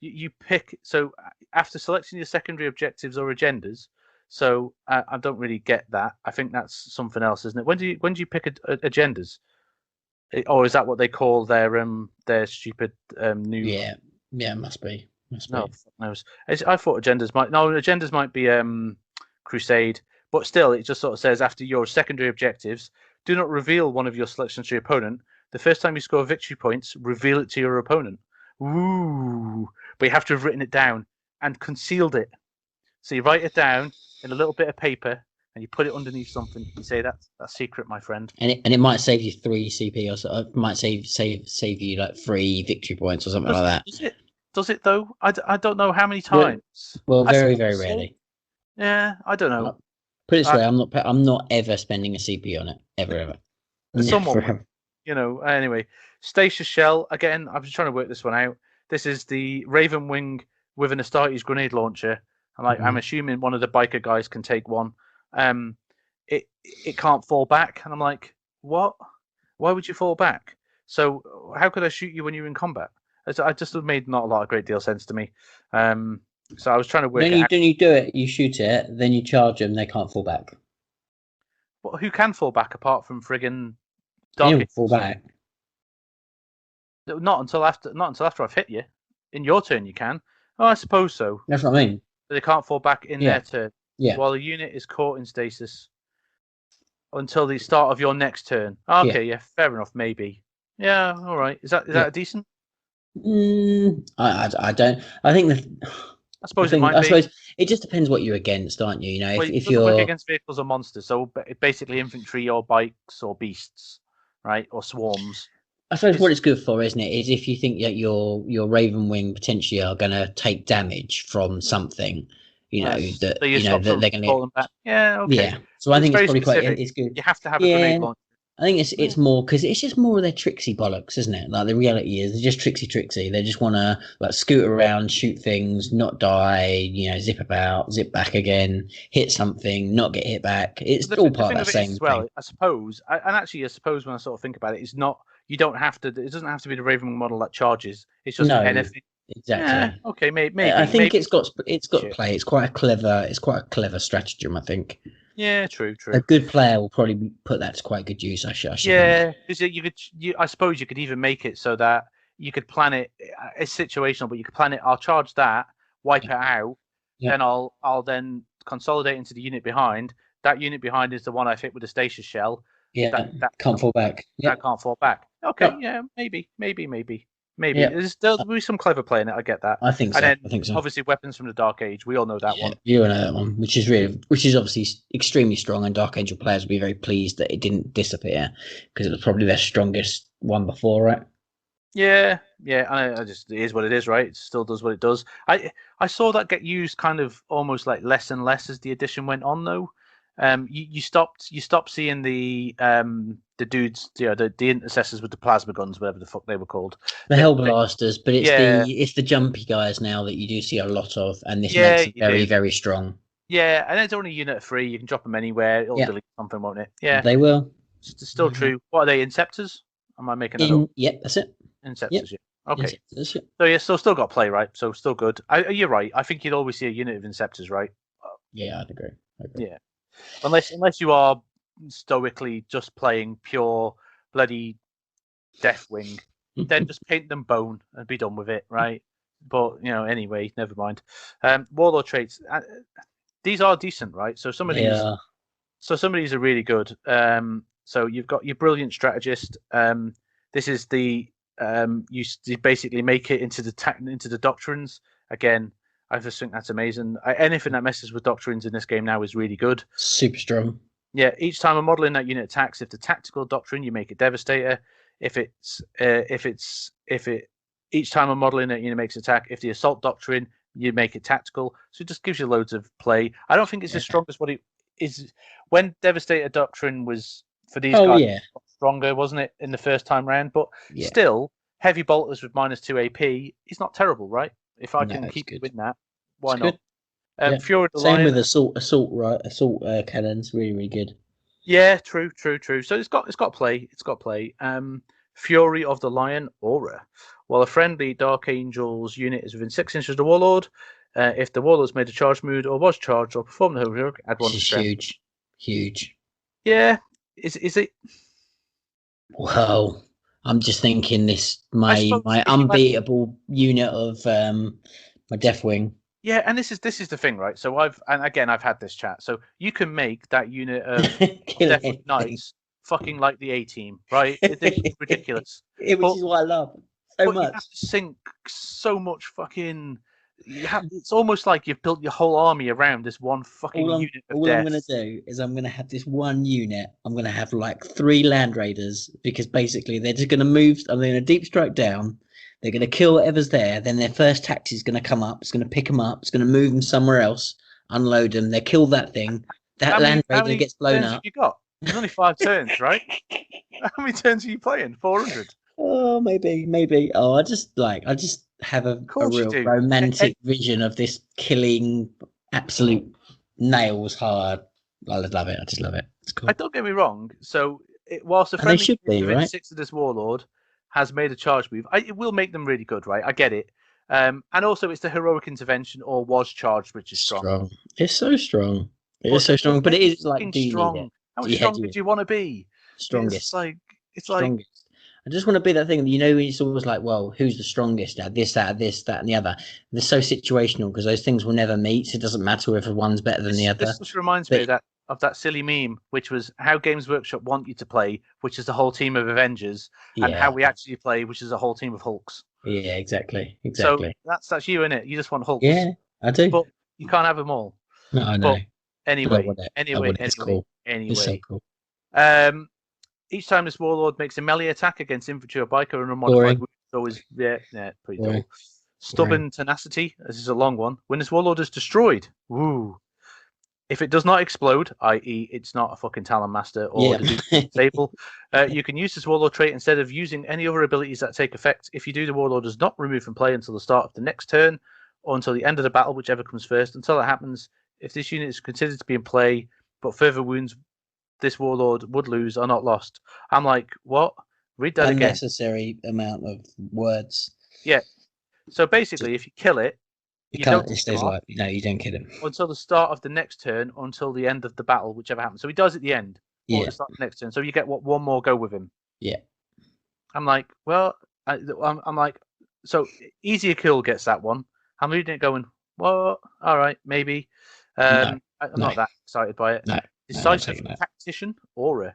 you pick. So after selecting your secondary objectives or agendas, so I don't really get that. I think that's something else, isn't it? When do you pick agendas? Or is that what they call their stupid new? Yeah, it must be. No, I thought agendas might be Crusade, but still, it just sort of says after your secondary objectives, do not reveal one of your selections to your opponent. The first time you score victory points, reveal it to your opponent. Ooh, but you have to have written it down and concealed it. So you write it down in a little bit of paper and you put it underneath something. You say that's secret, my friend. And it might save you 3 CP, or so. It might save you like 3 victory points or something like that. Does it though? I don't know how many times. Well, very very rarely. Yeah, I don't know. Put it this way, I'm not ever spending a CP on it ever. Someone, Anyway, Stasis Shell again. I'm just trying to work this one out. This is the Raven Wing with an Astartes grenade launcher. I'm assuming one of the biker guys can take one. It can't fall back, and I'm like, what? Why would you fall back? So how could I shoot you when you're in combat? I just made not a great deal of sense to me. So I was trying to work. Then you do it. You shoot it, then you charge them. They can't fall back. Well, who can fall back apart from friggin' Dark? Fall back. Not until after I've hit you. In your turn, you can. Oh, I suppose so. That's what I mean. They can't fall back in their turn. Yeah. While the unit is caught in stasis until the start of your next turn. Okay, yeah, fair enough. Maybe. Yeah. All right. Is that decent? I don't. I think I suppose it might I be. suppose it just depends what you're against, aren't you? You know, Well, it if doesn't work you're, against vehicles or monsters, so basically infantry or bikes or beasts, right, or swarms. I suppose what it's good for, isn't it, is if you think that your Raven Wing potentially are going to take damage from something, that So you stop that them they're from going to, falling back. Yeah, okay. yeah. So I It's think it's very probably quite specific. it's good. You have to have a Yeah, grenade launcher. I think it's Yeah. more because it's just more of their tricksy bollocks, isn't it? Like the reality is, they're just tricksy. They just want to like scoot around, shoot things, not die. Zip about, zip back again, hit something, not get hit back. It's The all part thing of of that it is same as well, thing. I suppose, and actually, I suppose when I sort of think about it, it's not. You don't have to. It doesn't have to be the Raven model that charges. It's just No, anything. Yeah. exactly. Okay. I think Maybe. it's got Shit. play. It's quite a clever stratagem. I think Yeah. True. a True. good player will probably put that to quite good use. I should think. Yeah, because you could. I suppose you could even make it so that you could plan it. It's situational, but you could plan it. I'll charge that, wipe it out, Yeah, then I'll then consolidate into the unit behind. That unit behind is the one I fit with the stasis shell. yeah. That that Can't fall back. that Yep. can't fall back. Okay, Yep. yeah, maybe. Yep. There'll be some clever play in it. I get that. I think And so. then I think so. obviously weapons from the Dark Age. We all know that Yeah, one. you know that one, which is obviously extremely strong, and Dark Angel players will be very pleased that it didn't disappear because it was probably their strongest one before, right? Yeah, yeah. I just it is what it is, right? It still does what it does. I saw that get used kind of almost like less and less as the edition went on, though. You stopped seeing the dudes, the intercessors with the plasma guns, whatever the fuck they were called. The Hellblasters, but Yeah, it's the jumpy guys now that you do see a lot of, and this yeah, makes them you very do. very strong. Yeah, and it's only unit free. You can drop them anywhere. It'll Yeah, delete something, won't it? Yeah, they will. it's still true. What are they? Inceptors? Am I making that up? Yep, that's it. Yep, Inceptors, yeah. Okay. that's it. So yeah, still got play, right? So still good. You're right. I think you'd always see a unit of Inceptors, right? Yeah, I'd agree. Yeah. Unless you are stoically just playing pure bloody Deathwing, then just paint them bone and be done with it, right? But anyway, never mind. Warlord traits. These are decent, right? So some of these, Yeah, are really good. So you've got your brilliant strategist. This is the you basically make it into the doctrines again. I just think that's amazing. Anything that messes with doctrines in this game now is really good. super strong. Yeah, each time a model in that unit attacks, if the tactical doctrine, you make it Devastator. If each time a model in that unit makes attack, if the assault doctrine, you make it tactical. So it just gives you loads of play. I don't think it's as strong as what it is when Devastator doctrine was for these Oh guys. yeah, Stronger, wasn't it, in the first time round? But yeah. still, heavy bolters with -2 AP is not terrible, right? If I No, can it's keep good. with that, why It's not? good. Yeah. Fury of the Same Lion. with assault right? Assault cannons, really really good. Yeah, true. So it's got play. It's got play. Fury of the Lion aura. While a friendly Dark Angels unit is within 6 inches of the Warlord, if the Warlord's made a charge move or was charged or performed the heroic, add 1 This to is strength. huge. Yeah, is it? Well, I'm just thinking this I my suppose my if you had, unbeatable unit of my Deathwing. yeah, and this is the thing, right? So I've had this chat. So you can make that unit of Kill Deathwing anything. Knights fucking like the A team, right? It's ridiculous. Which But is what I love so but you much. have to sink so much fucking. It's almost like you've built your whole army around this one fucking unit of All I'm death. gonna do is I'm gonna have this one unit. I'm gonna have like 3 Land Raiders because basically they're just gonna move. I'm gonna deep strike down. They're gonna kill whatever's there. Then their first taxi is gonna come up. It's gonna pick them up. It's gonna move them somewhere else. Unload them. They kill that thing. That Land How Raider many gets blown turns have up. you got? There's only 5 turns, right? How many turns are you playing? 400. Oh, maybe. Oh, I just have Of a course you real do. romantic vision of this killing absolute nails hard. I love it. I just love it. It's I cool. don't get me wrong. So whilst a And they friendly should unit be, within right? 6 of this Warlord has made a charge move, it will make them really good, right? I get it. And also it's the heroic intervention or was charged, which is strong. Strong. It's so strong. It is But so they're strong. But it really is like, fucking do you need it? strong. How much Yeah, stronger do you want to be? strongest. It's like Strongest. I just want to be that thing. It's always like, well, who's the strongest at this, that, and the other. They're so situational because those things will never meet. So it doesn't matter if one's better than the other. this just reminds me But of that silly meme, which was how Games Workshop want you to play, which is the whole team of Avengers, and how yeah, we actually play, which is a whole team of Hulks. yeah, exactly. So that's you in it. You just want Yeah, Hulks. I do. But you can't have them all. No, I know. But anyway, It's cool. It's so cool. Each time this warlord makes a melee attack against infantry or biker and unmodified Boring. wound, it's always pretty Boring. dull. Stubborn tenacity. This is a long one. When this warlord is destroyed, woo. If it does not explode, i.e., it's not a fucking Talon Master or the Sable, you can use this warlord trait instead of using any other abilities that take effect. If you do, the warlord does not remove from play until the start of the next turn or until the end of the battle, whichever comes first. Until that happens, if this unit is considered to be in play, but further wounds this warlord would lose are not lost. I'm like, what? Read that again. Unnecessary amount of words. Yeah. So basically, if you kill it, you can't. It stays alive. No, you don't kill him until the start of the next turn, until the end of the battle, whichever happens. So he dies at the end, or the start of the next turn. So you get one more go with him. Yeah. I'm like, well, I'm like, so easier kill gets that one. I'm reading it, going, well, all right, maybe. I'm not that excited by it. No. Decisive Tactician Aura.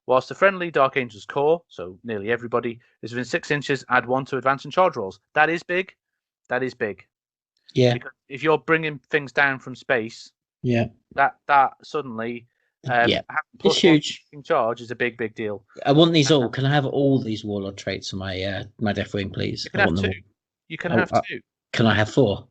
Whilst the friendly Dark Angel's core, so nearly everybody, is within 6 inches, add 1 to advance and charge rolls. That is big. Yeah. Because if you're bringing things down from space, that suddenly, it's huge. Charge is a big deal. I want these all. Can I have all these warlord traits on my my Deathwing, please? You can have 2. You can have 2. Can I have 4?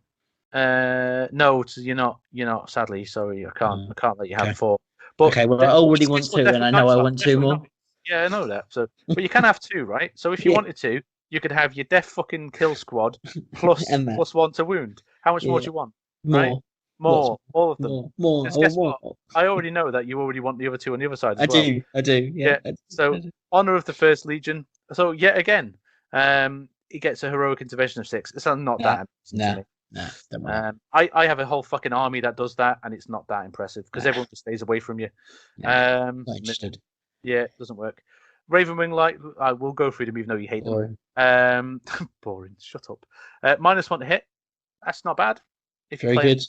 No, you're not. Sadly, sorry, I can't. I can't let you have 4. But okay, well, I already want 2, and I know I want 2 more. Yeah, I know that. So, but you can have 2, right? So if you wanted to, you could have your Death fucking Kill Squad plus 1 to wound. How much more do you want? More. Right? More. All of them. More. Guess what? I already know that you already want the other 2 on the other side as well. I do. Yeah. So, Honor of the First Legion. So, yet again, he gets a heroic intervention of 6. It's not that. No. I have a whole fucking army that does that, and it's not that impressive because everyone just stays away from you. Not interested. Yeah, it doesn't work. Ravenwing Light, I will go through them even though you hate them. Boring. Shut up. -1 to hit. That's not bad. Very good.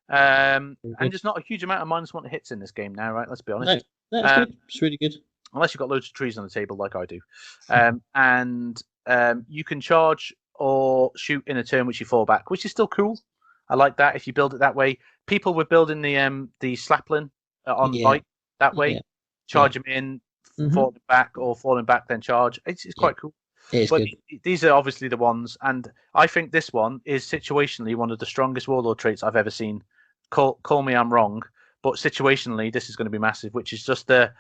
And there's not a huge amount of -1 to hits in this game now, right? Let's be honest. No, that's good. It's really good. Unless you've got loads of trees on the table like I do. And you can charge or shoot in a turn which you fall back, which is still cool. I like that if you build it that way. People were building the Slaplin on bike that way. Charge them in, falling back, then charge. It's quite cool. But these are obviously the ones, and I think this one is situationally one of the strongest warlord traits I've ever seen. Call me I'm wrong, but situationally this is going to be massive, which is just the...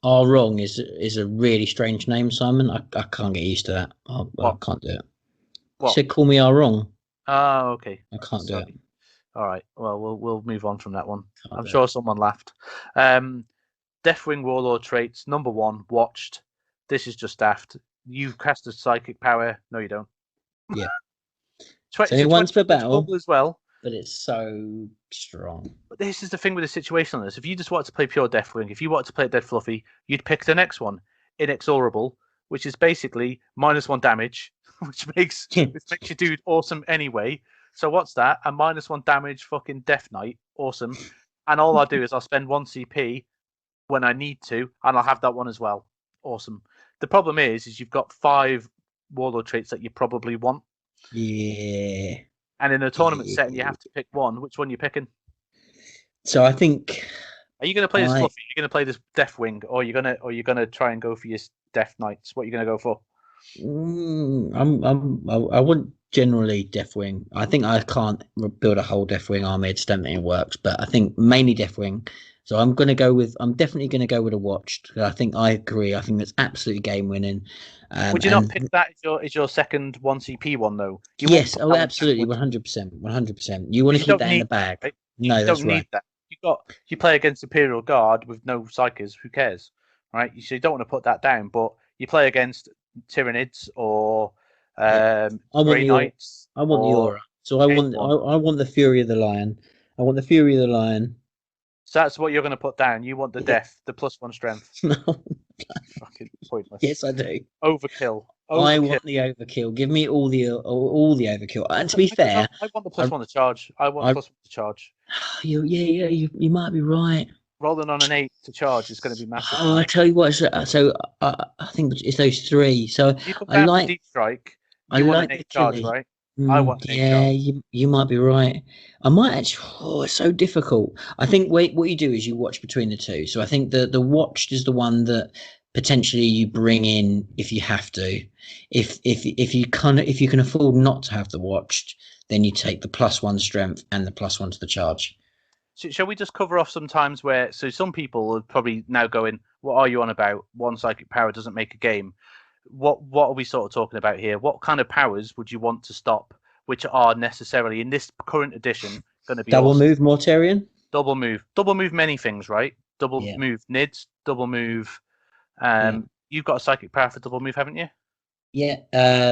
Wrong is a really strange name, Simon. I can't get used to that. I can't do it. What? You said call me wrong. Oh, okay. I can't do it. All right. Well, we'll move on from that one. I'm sure someone laughed. Deathwing Warlord traits. Number 1, watched. This is just daft. You cast a psychic power. No, you don't. Yeah. It's only once per battle as well. But it's so strong. But this is the thing with the situation on this. If you just wanted to play pure Deathwing, if you wanted to play Dead Fluffy, you'd pick the next one, Inexorable, which is basically -1 damage, which makes you do awesome anyway. So what's that? A -1 damage fucking Death Knight. Awesome. And all I'll do is I'll spend 1 CP when I need to, and I'll have that one as well. Awesome. The problem is you've got 5 warlord traits that you probably want. Yeah. And in a tournament setting, you have to pick one. Which one are you picking? So I think... Are you going to play this Fluffy? Are you going to play this Deathwing? Or are you going to try and go for your Death Knights? What are you going to go for? I want generally Deathwing. I think I can't build a whole Deathwing army. I just don't think it works. But I think mainly Deathwing. So I'm definitely going to go with a watched. I agree. I think that's absolutely game winning. Would you not pick that as your second 1 CP one though? Yes, absolutely, 100%. You want to keep that in the bag. Right? No, that's right. That. You play against Imperial Guard with no Psykers. Who cares, right? So you don't want to put that down. But you play against Tyranids or Grey Knights. I want the aura. So I want the Fury of the Lion. I want the Fury of the Lion. So that's what you're going to put down. You want the death, the +1 strength. No. Fucking pointless. Yes, I do. Overkill. I want the overkill. Give me all the overkill. And to be fair, I want the +1 to charge. I want +1 to charge. You might be right. Rolling on an 8 to charge is going to be massive. Oh, I tell you what. So I think it's those 3. So you I like Deep Strike. You want an 8 charge, right? I want an 8 Yeah, charge. you might be right. I might actually. Oh, it's so difficult. I think what you do is you watch between the two. So I think the watched is the one that potentially you bring in if you have to. If you can afford not to have the watched, then you take the +1 strength and the +1 to the charge. So, shall we just cover off some times where? So some people are probably now going, "What are you on about? One psychic power doesn't make a game." What are we sort of talking about here? What kind of powers would you want to stop, which are necessarily in this current edition going to be Double awesome? move Mortarion. Double move many things, right? Double Yeah. move Nids, double move. Yeah. You've got a psychic power for double move, haven't you? Yeah.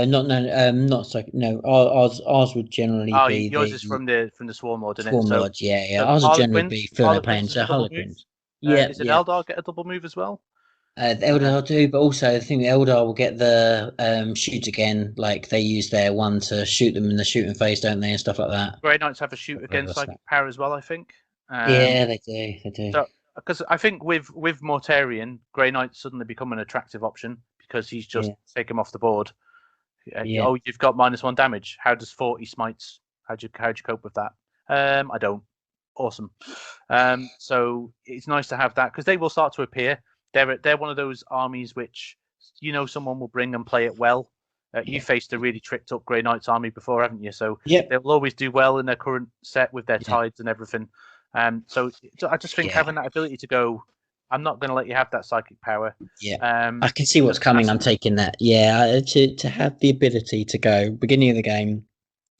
Not no. Not so. No. Ours would generally Oh, be yours is the from the Swarm Lord, isn't it? Swarm Lords. Yeah. Yeah. So Ours would generally be for their Harlequins plans. is a So double move. Harlequins. Yeah. Is it Yeah. Eldar get a double move as well? The Eldar do, but also I think the Eldar will get the shoot again. Like they use their one to shoot them in the shooting phase, don't they, and stuff like that. Grey Knights have a shoot against What's psychic that? power as well, I think. Yeah, they do. They do. So because I think with Mortarion, Grey Knight suddenly become an attractive option because he's just Yeah. take him off the board. Yeah. Oh, you've got -1 damage. How does 40 smites? How'd you cope with that? I don't. Awesome. So it's nice to have that because they will start to appear. They're one of those armies which someone will bring and play it well. You faced a really tricked up Grey Knights army before, haven't you? So Yep. they'll always do well in their current set with their tides and everything. So I just think having that ability to go, I'm not going to let you have that psychic power. Yeah. I can see what's coming. I'm taking that. Yeah. To have the ability to go beginning of the game.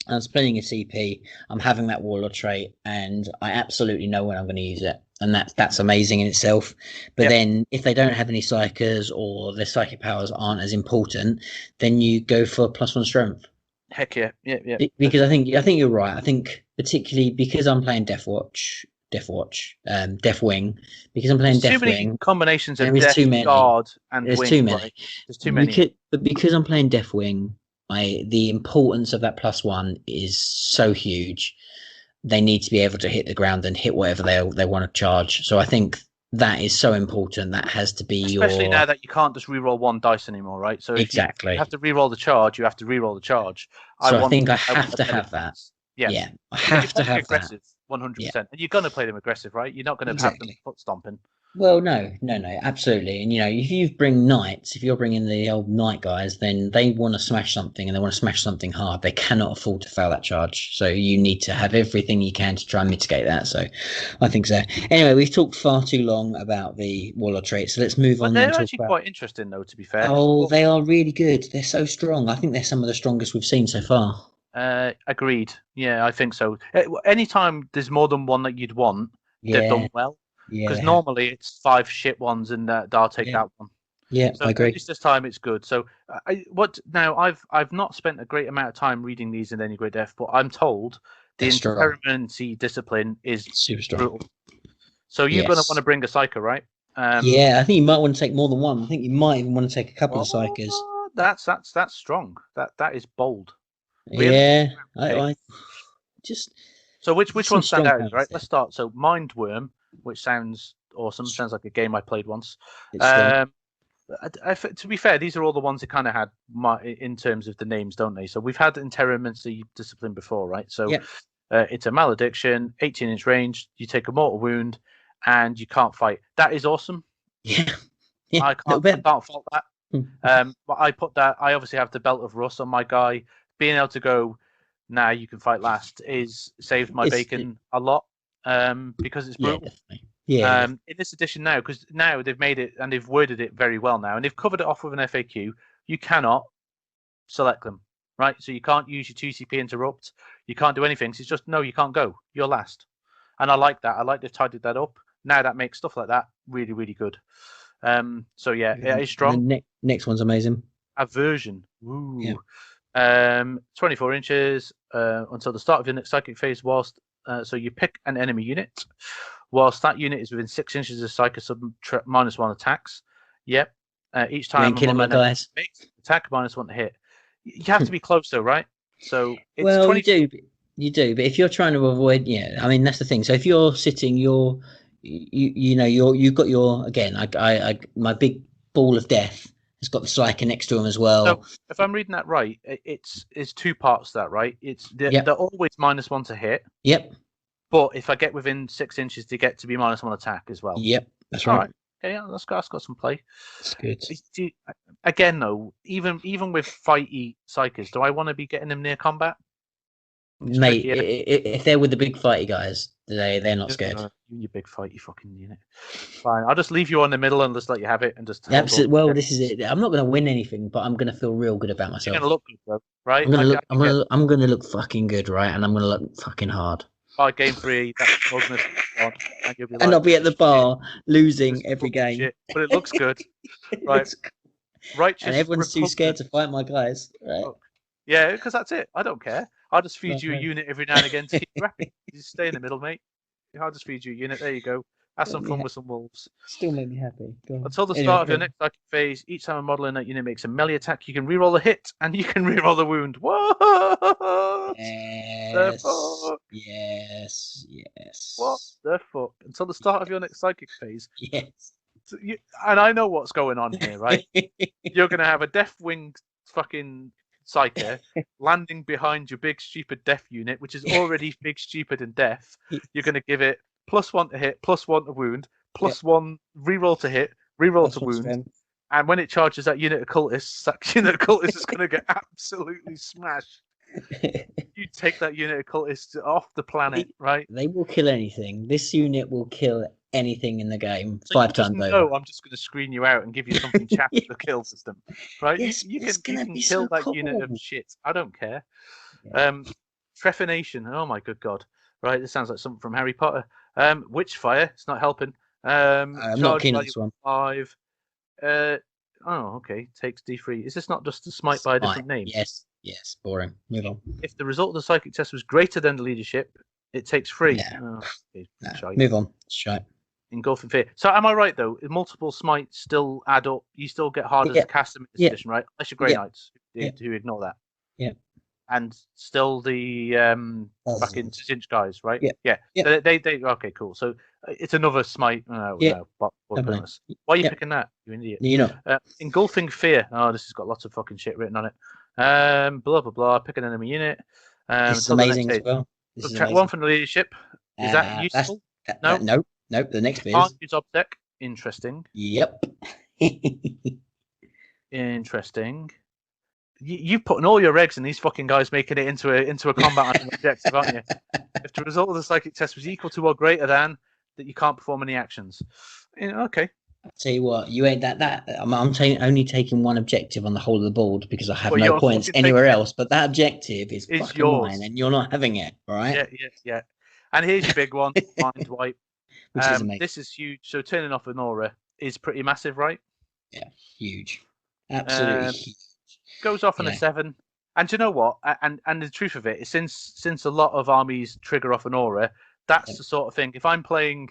I'm playing a CP. I'm having that warlord trait, and I absolutely know when I'm going to use it, and that's amazing in itself. But then, if they don't have any psychers or their psychic powers aren't as important, then you go for +1 strength. Heck yeah, yeah. Because I think you're right. I think particularly because I'm playing Deathwing. Because I'm playing There's too Deathwing. many combinations of There is Death, too many. Guard, and There's Wing. too many. Right? There's too many. But because I'm playing Deathwing, the importance of that +1 is so huge. They need to be able to hit the ground and hit whatever they want to charge. So I think that is so important. That has to be especially now that you can't just reroll one dice anymore, right? So if you have to reroll the charge, you have to reroll the charge. So I think I have to have that. Yeah, I have to have aggressive, 100%. And you're going to play them aggressive, right? You're not going to have them foot stomping. Well, no, absolutely. And if you bring knights, if you're bringing the old knight guys, then they want to smash something and they want to smash something hard. They cannot afford to fail that charge. So you need to have everything you can to try and mitigate that. So I think so. Anyway, we've talked far too long about the warlord traits, so let's move on. They're actually quite interesting, though. To be fair. Oh, they are really good. They're so strong. I think they're some of the strongest we've seen so far. Agreed. Yeah, I think so. Anytime there's more than one that you'd want, they've done well. Because normally it's 5 shit ones and I'll take that one. Yeah, so I agree. At least this time it's good. So I've not spent a great amount of time reading these in any great depth, but I'm told the Intermancy discipline is super strong. Brutal. So you're going to want to bring a psyker, right? I think you might want to take more than one. I think you might even want to take a couple of psychers. That's strong. That is bold. Really? Yeah, I just. So which one stand out? Right, let's start. So Mindworm, which sounds awesome. Sounds like a game I played once. To be fair, these are all the ones that kind of had in terms of the names, don't they? So we've had Intermancy discipline before, right? So it's a malediction, 18-inch range. You take a mortal wound, and you can't fight. That is awesome. Yeah, I can't fault that. But I put that. I obviously have the Belt of Rust on my guy. Being able to go, now you can fight last is saved my bacon a lot because it's brutal. In this edition now, because now they've made it and they've worded it very well now, and they've covered it off with an FAQ. You cannot select them, right? So you can't use your 2CP interrupt. You can't do anything. So it's just no, you can't go. You're last, and I like that. I like they've tidied that up. Now that makes stuff like that really, really good. So yeah, it is strong. The next one's amazing. Aversion. Ooh. Yeah. 24 inches until the start of your next psychic phase. Whilst so you pick an enemy unit, whilst that unit is within 6 inches of psychic -1 attacks. Yep. Each time killing my guys. Attack -1 to hit. You have to be close though, right? So it's you do, but if you're trying to avoid, I mean that's the thing. So if you're sitting, you've got your again. I my big ball of death It's got the Psyker next to him as So well. if I'm reading that right, it's two parts to that, right? They're always -1 to hit. Yep. But if I get within 6 inches, they get to be -1 attack as well. Yep. That's All right. right. Yeah, that's got some play. That's good. Again, though, even with fighty psychers, do I want to be getting them near combat? Mate, if they're with the big fighty guys, they're not scared. You big fighty fucking unit. Fine, I'll just leave you on the middle and just let you have it and just. Absolutely. Well, this is it. I'm not going to win anything, but I'm going to feel real good about myself. You're going to look good, though, right? I'm going to look fucking good, right? And I'm going to look fucking hard. By game 3, that's Magnus on, and you'll be like, and I'll be at the bar losing every game. Shit, but it looks good, right? Righteous. And everyone's too scared to fight my guys, right? Yeah, because that's it. I don't care. I'll just feed you a unit every now and again to keep you happy. You just stay in the middle, mate. I'll just feed you a unit. There you go. Have some fun with some wolves. Still make me happy. Until the start of your next psychic phase, each time a model in that unit makes a melee attack, you can reroll the hit and you can reroll the wound. What? Yes. What the fuck? Until the start of your next psychic phase. Yes. And I know what's going on here, right? You're going to have a Deathwing fucking Psyker landing behind your big, stupid Death unit, which is already big, stupid, and deaf. You're going to give it +1 to hit, +1 to wound, +1 reroll to hit, reroll to wound. Strength. And when it charges that unit of cultists, is going to get absolutely smashed. You take that unit of cultists off the planet, right? They will kill anything. This unit will kill anything in the game 5 times over. No, I'm just going to screen you out and give you something chapped to kill system, right? Yes, you can kill that unit of shit. I don't care. Yeah. Trephination. Oh my good god! Right, this sounds like something from Harry Potter. Witchfire. It's not helping. I'm not keen on this one. 5. Okay. Takes D3. Is this not just a smite by a different name? Yes. Boring. Move on. If the result of the psychic test was greater than the leadership, it takes 3. Yeah. Move on. Shite. Engulfing Fear. So am I right though? Multiple smites still add up. You still get harder to cast them in this edition, right? Unless you're Grey Knights who ignore that. Yeah. And still the fucking 6-inch guys, right? Yeah. They okay, cool. So it's another smite. No. Why are you picking that? You idiot. You know. Engulfing Fear. Oh, this has got lots of fucking shit written on it. Blah blah blah. Pick an enemy unit. It's amazing as well. Subtract 1 from the leadership. Is that useful? No. Nope. The next bit is use obsec. Interesting. Yep. Interesting. You're putting all your eggs in these fucking guys making it into a combat item objective, aren't you? If the result of the psychic test was equal to or greater than, that you can't perform any actions. Okay. I'll tell you what, you ain't that. I'm only taking one objective on the whole of the board because I have no points anywhere else. But that objective is fucking yours. Mine, and you're not having it, right? Yeah. And here's your big one, Mind Wipe. Which is amazing. This is huge. So turning off an aura is pretty massive, right? Yeah, huge. Absolutely huge. Goes off on a 7. And do you know what? And the truth of it is, since a lot of armies trigger off an aura, that's the sort of thing. If I'm playing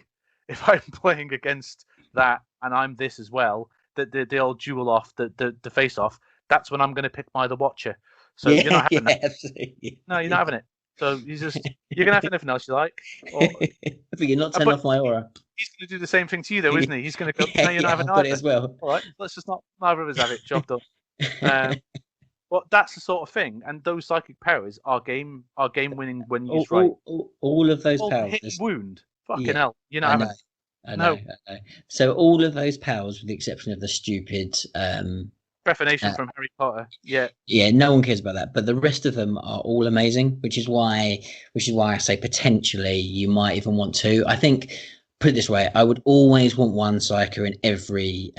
against that and I'm this as well, the old duel off, the face off, that's when I'm going to pick the Watcher. So you're not having that. Absolutely. No, you're not having it. So you're gonna have anything else you like. Or, but you're not turning off my aura. He's gonna do the same thing to you, though, isn't he? He's gonna go. No, you're not having it as well. All right, let's just not. Neither of us have it. Job done. But that's the sort of thing, and those psychic powers are game winning when used right. All of those powers. Hit wound. Fucking hell. You're not having. I know. So all of those powers, with the exception of the stupid. Trephination from Harry Potter. Yeah, no one cares about that, but the rest of them are all amazing, which is why I say potentially you might even want to. I think, put it this way, I would always want one Psyker in every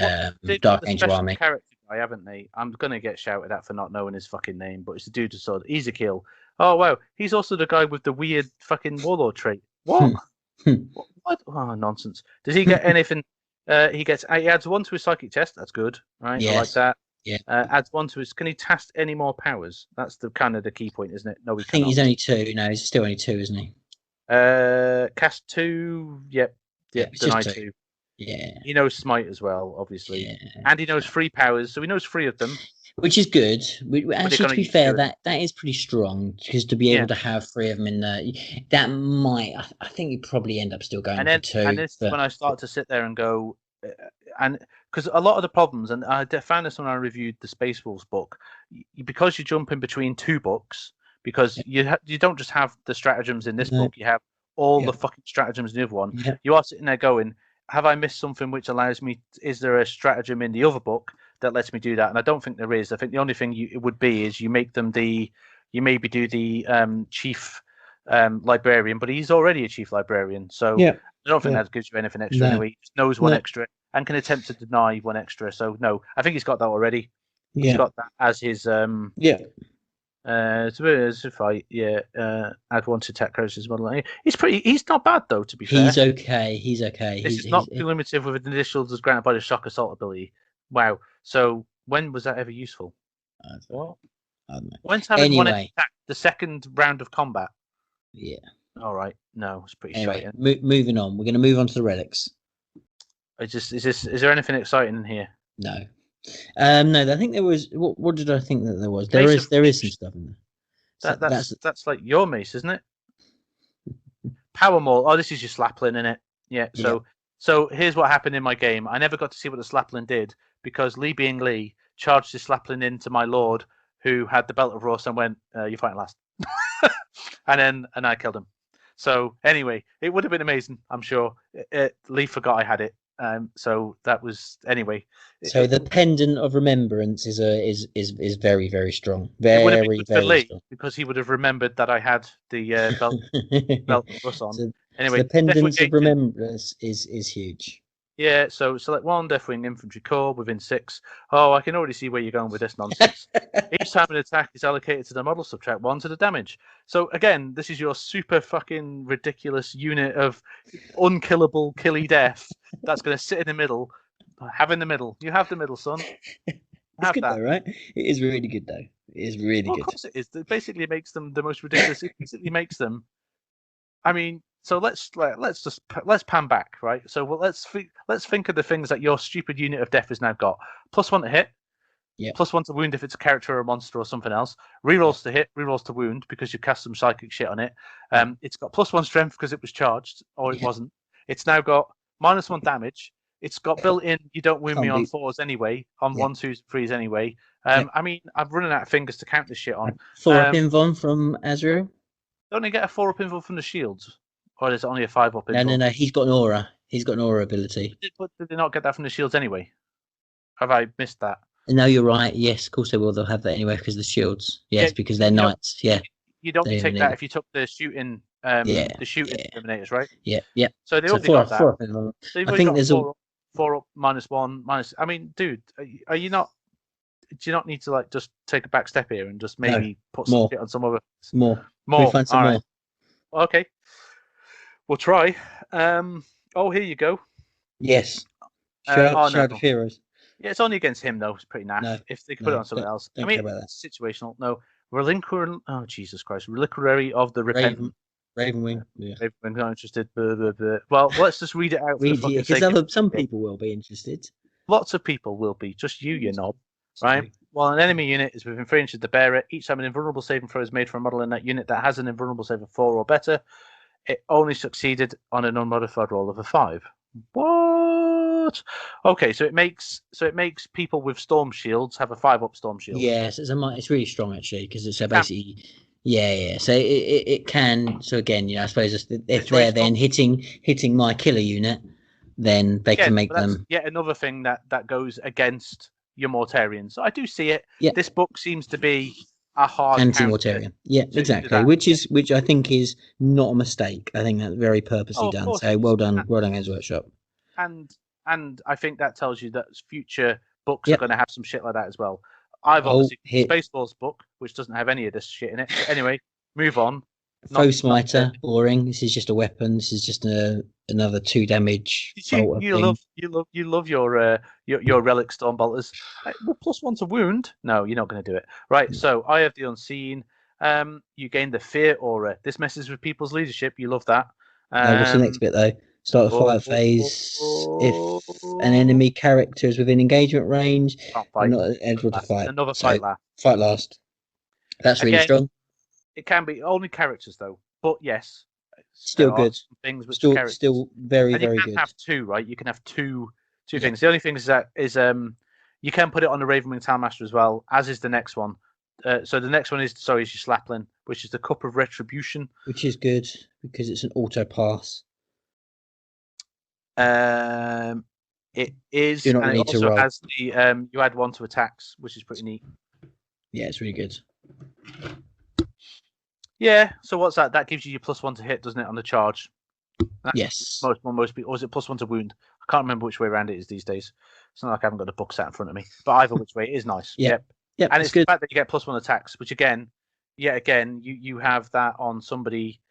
Dark Angel army. Character guy, haven't they? I'm gonna get shouted at for not knowing his fucking name, but it's the dude who he's a kill. Oh wow, he's also the guy with the weird fucking warlord trait. What? What? Oh, nonsense. Does he get anything? He adds 1 to his psychic test. That's good, right? Yes. I like that. Yeah. Adds 1 to his. Can he cast any more powers? That's the kind of the key point, isn't it? No, I think he's only 2. No, he's still only 2, isn't he? Cast 2. Yep. Deny 2. Yeah. He knows smite as well, obviously, yeah. And he knows 3 powers, so he knows 3 of them. Which is good. Actually, to be fair, that is pretty strong because to be able to have 3 of them in there, that might. I think you probably end up still going for 2. And this is when I start to sit there and go, and because a lot of the problems, and I found this when I reviewed the Space Wolves book, because you jump in between two books, because you don't just have the stratagems in this book, you have all the fucking stratagems in the other one. You are sitting there going, have I missed something which allows me? Is there a stratagem in the other book that lets me do that? And I don't think there is. I think the only thing it would be is you make them you maybe do the chief librarian, but he's already a chief librarian, so I don't think that gives you anything extra anyway. He just knows one extra and can attempt to deny one extra. So no, I think he's got that already. He's got that as his it's a fight, add one to attack characters model. He's not bad though, to be fair. He's okay. This is not cumulative with an initial that's granted by the shock assault ability. Wow. So when was that ever useful? What? When's having one attack the second round of combat? Yeah. All right. No, it's pretty anyway, moving on. We're going to move on to the relics. Is there anything exciting in here? No. No, I think there was. What did I think that there was? There is some stuff in there. That's like your mace, isn't it? Power Maul. Oh, this is your Slaplin, isn't it? Yeah. So here's what happened in my game. I never got to see what the Slaplin did because Lee, being Lee, charged his Slaplin into my lord, who had the Belt of Rust, and went, "You're fighting last," and I killed him. So anyway, it would have been amazing, I'm sure. Lee forgot I had it. So that was anyway. So the pendant of remembrance is very, very strong. Very, it would have been good very for Lee, strong because he would have remembered that I had the belt of Rust on. Anyway, so the pendant of remembrance is huge. Yeah, so select one Deathwing Infantry Corps within 6. Oh, I can already see where you're going with this nonsense. Each time an attack is allocated to the model, subtract 1 to the damage. So again, this is your super fucking ridiculous unit of unkillable killy death that's going to sit in the middle. Have in the middle. You have the middle, son. It's good though, right? It is really good though. It is really good. Of course it is. It basically makes them the most ridiculous. It basically makes them. I mean. So let's pan back, right? So let's think of the things that your stupid unit of death has now got. +1 to hit, +1 to wound if it's a character or a monster or something else. Rerolls to hit, rerolls to wound because you cast some psychic shit on it. It's got +1 strength because it was charged, or it wasn't. It's now got -1 damage. It's got built-in you don't wound me on 4s anyway, on 1s, 2s, 3s anyway. I mean, I'm running out of fingers to count this shit on. 4-up invuln from Azrael. Don't they get a 4-up invuln from the shields? Or is it only a 5-up? No. He's got an aura. He's got an aura ability. But did they not get that from the shields anyway? Have I missed that? No, you're right. Yes, of course they will. They'll have that anyway because the shields. Yes, because they're knights. Yeah. You don't take that if you took the shooting. Eliminators, right? Yeah. So they already got that. I think there's 4-up -1 minus. I mean, dude, are you not? Do you not need to just take a back step here and just maybe put some shit on some other more? We find some more. Okay. We'll try. Here you go. Yes. Shroud of Heroes. Yeah, it's only against him though. It's pretty naff. No, if they could put it on something else, I mean, it's situational. No, Oh Jesus Christ! Reliquary of the Repentant. Ravenwing. Yeah. Ravenwing. Not interested. Well, let's just read it out. Because some people will be interested. Lots of people will be. Just you knob. Right. While an enemy unit is within 3 inches of the bearer, each time an invulnerable saving throw is made for a model in that unit that has an invulnerable save of 4 or better, it only succeeded on an unmodified roll of a 5. What? Okay, so it makes people with storm shields have a 5-up storm shield. Yes, it's really strong actually because it's basically So it can. So again, I suppose if they're then hitting my killer unit, then they can make them. Yet another thing that goes against your Mortarians. So I do see it. Yeah. This book seems to be a hard anti-Mortarian. Yeah, exactly. Which I think is not a mistake. I think that's very purposely done. So well done, Games Workshop. And I think that tells you that future books are going to have some shit like that as well. I've obviously Spaceballs book, which doesn't have any of this shit in it. But anyway, move on. Foe Smiter, boring. This is just a weapon. This is just another 2 damage. You love your relic storm bolters. +1 to wound. No, you're not going to do it. Right. So I have the unseen. You gain the fear aura. This messes with people's leadership. You love that. What's the next bit though? Start a fight phase. If an enemy character is within engagement range, you're not eligible to fight. Another fight last. Fight last. That's really strong. It can be only characters though, but yes, still good. Things which still very, very good. You can have 2, right? You can have two Two things. The only thing is that you can put it on the Ravenwing Talmaster as well, as is the next one. So the next one is your Slaplin, which is the Cup of Retribution, which is good because it's an auto pass. It is, Do not and it need to also roll. has the you add 1 to attacks, which is pretty neat. Yeah, it's really good. Yeah. So what's that? That gives you your +1 to hit, doesn't it, on the charge? That's Yes. Most people, or is it +1 to wound? I can't remember which way around it is these days. It's not like I haven't got the book sat in front of me, but either which way it is nice. Yep. And it's good. the fact that you get +1 attacks, which again, you have that on somebody.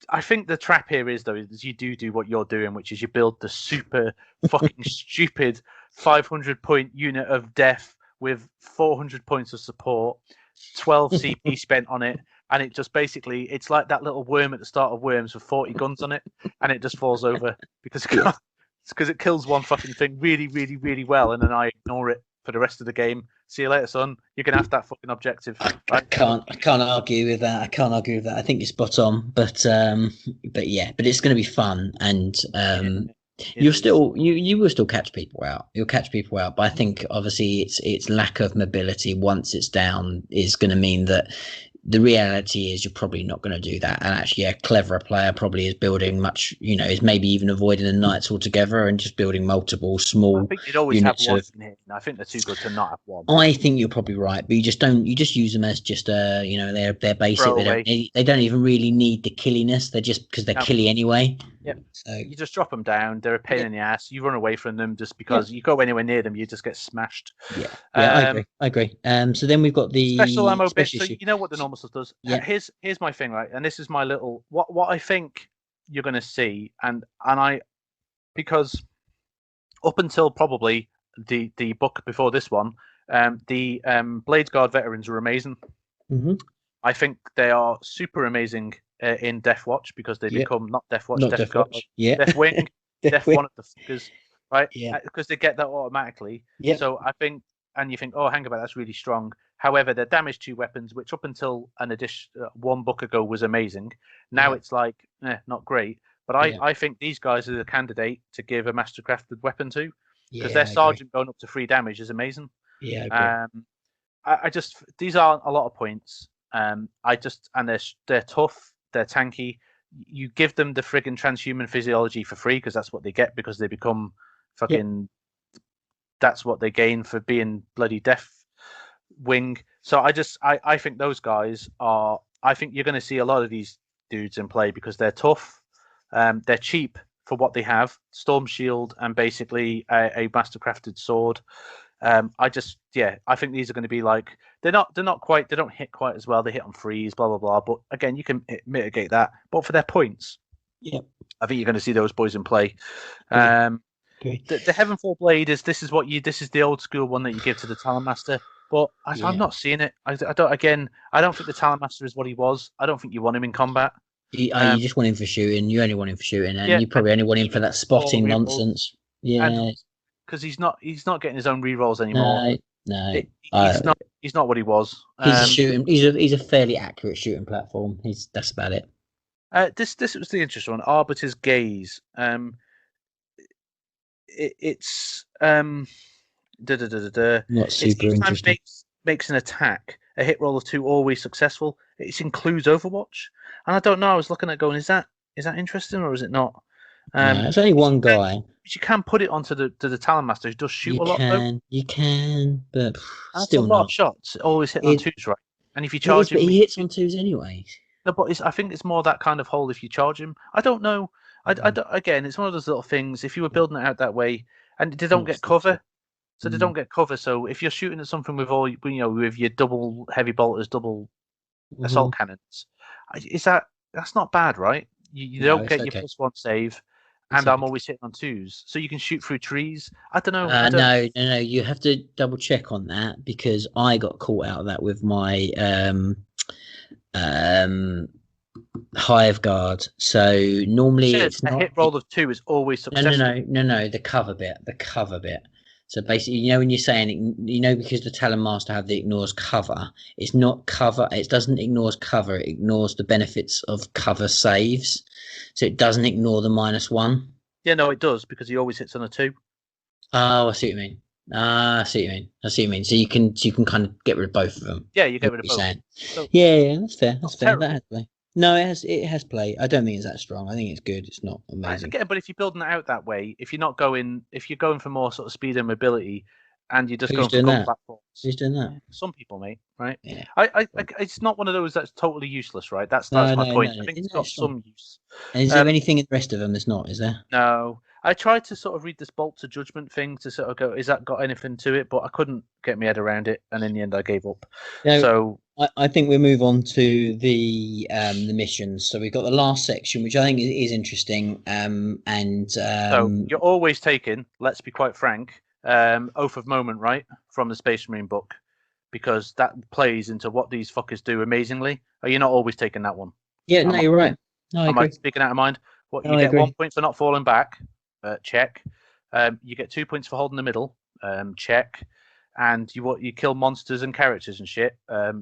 I think the trap here is you do what you're doing, which is you build the super fucking stupid 500-point unit of death with 400 points of support, 12 CP spent on it, and it just basically, it's like that little worm at the start of Worms with 40 guns on it, and it just falls over because it kills one fucking thing really, really, really well, and then I ignore it for the rest of the game. See you later, son. You can have that fucking objective. I can't argue with that. I think you're spot on, but it's going to be fun, and you will still catch people out. You'll catch people out, but I think obviously its lack of mobility once it's down is going to mean that the reality is you're probably not going to do that. And actually, a cleverer player probably is building much, is maybe even avoiding the knights altogether and just building multiple small. I think you'd always have one in here. I think they're too good to not have one. I think you're probably right, but you just use them as just they're basic. They don't even really need the killiness. They're just because they're killy anyway. Yep. So you just drop them down. They're a pain in the ass. You run away from them just because you go anywhere near them, you just get smashed. Yeah, I agree. So then we've got the special ammo bit. So you know what the normal stuff does. Yeah. Here's my thing, right? And this is my little what I think you're going to see, and I because up until probably the book before this one, the Blades Guard veterans are amazing. Mm-hmm. I think they are super amazing in Death Watch because they become not Death Watch, Death Guard, Death Wing, Death One of the fuckers, right? Yeah, because they get that automatically. Yeah. So I think, and you think, oh, hang about, that's really strong. However, they're damage 2 weapons, which up until one book ago was amazing. Now it's like, not great. But I think these guys are the candidate to give a mastercrafted weapon to, because their sergeant going up to 3 damage is amazing. Yeah. I just, these are a lot of points. And they're tough, they're tanky. You give them the friggin' transhuman physiology for free because that's what they get, because they become fucking. That's what they gain for being bloody Death Wing. So I think those guys are. I think you're going to see a lot of these dudes in play because they're tough. They're cheap for what they have: Storm Shield and basically a mastercrafted sword. I think these are going to be like they don't hit quite as well. They hit on freeze, blah blah blah. But again, you can mitigate that. But for their points, I think you're going to see those boys in play. The Heavenfall Blade is the old school one that you give to the Talonmaster. But I'm not seeing it. I don't think the Talonmaster is what he was. I don't think you want him in combat. You just want him for shooting. You only want him for shooting, and you probably only want him for that spotting nonsense. Because he's not getting his own rerolls anymore. No, he's not what he was. He's a fairly accurate shooting platform. That's about it. This was the interesting one. Arbiter's Gaze. It's not super interesting. Makes an attack a hit roll of 2 always successful. It includes Overwatch, and I don't know. I was looking at going, is that interesting or is it not? It's only one guy. But you can put it onto the Talonmaster. He does shoot a lot. You can, but that's still a lot of shots. Always hit on 2s, right? And if you charge him, he hits on 2s anyway. No, but I think it's more that kind of hole if you charge him. I don't know. Again, it's one of those little things. If you were building it out that way, and they don't get cover, they don't get cover. So if you're shooting at something with with your double heavy bolters, double assault cannons, that's not bad, right? You don't get your +1 save. And I'm always hitting on 2s, so you can shoot through trees. I don't know. No. You have to double check on that because I got caught out of that with my Hive Guard. So normally it's a hit roll of 2 is always successful. No. The cover bit. So basically, when you're saying, because the Talonmaster have the ignores cover, it's not cover. It doesn't ignores cover. It ignores the benefits of cover saves. So it doesn't ignore the -1. Yeah, no, it does because he always hits on a 2. Oh, I see what you mean. I see what you mean. I see what you mean. So you can kind of get rid of both of them. Yeah, you get Is rid what of you're both. saying. So Yeah, that's fair. That's not fair. That terrible. has play. No, it has play. I don't think it's that strong. I think it's good. It's not I amazing. get it, but if you're building it out that way, if you're going for more sort of speed and mobility, and you're just Who's going for doing gun that? platforms, Who's doing that? yeah, some people, mate, right? Yeah. It's not one of those that's totally useless, right? That's No, my no, no. point. I think it's Isn't that got strong? some use. And is there Um, anything in the rest of them that's not? Is there? no, I tried to sort of read this bolt to judgment thing to sort of go, is that got anything to it? But I couldn't get my head around it, and in the end, I gave up. No, So I think we'll move on to the missions. So we've got the last section, which I think is interesting. So you're always taking, let's be quite frank, Oath of Moment, right? From the Space Marine book. Because that plays into what these fuckers do amazingly. Are you not always taking that one? yeah, no, you're right. No, I Am I agree. speaking out of mind? What No, you I get 1 agree. point for not falling back, check. You get 2 points for holding the middle, check. And you kill monsters and characters and shit,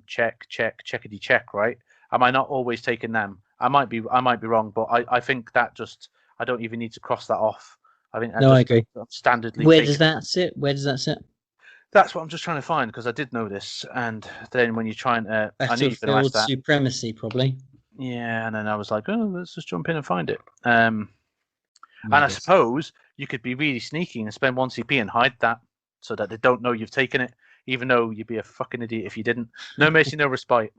check, checkity check, right? Am I not always taking them? I might be wrong, but I think that just I don't even need to cross that off. I think that No, I just agree. standardly Where does taken. that sit? Where does that sit? That's what I'm just trying to find because I did know this, and then when you're trying to, I knew you were going to ask Battlefield that. supremacy, probably. Yeah, and then I was like, oh, let's just jump in and find it. My And I guess. suppose you could be really sneaky and spend 1 CP and hide that so that they don't know you've taken it, even though you'd be a fucking idiot if you didn't. No mercy, no respite.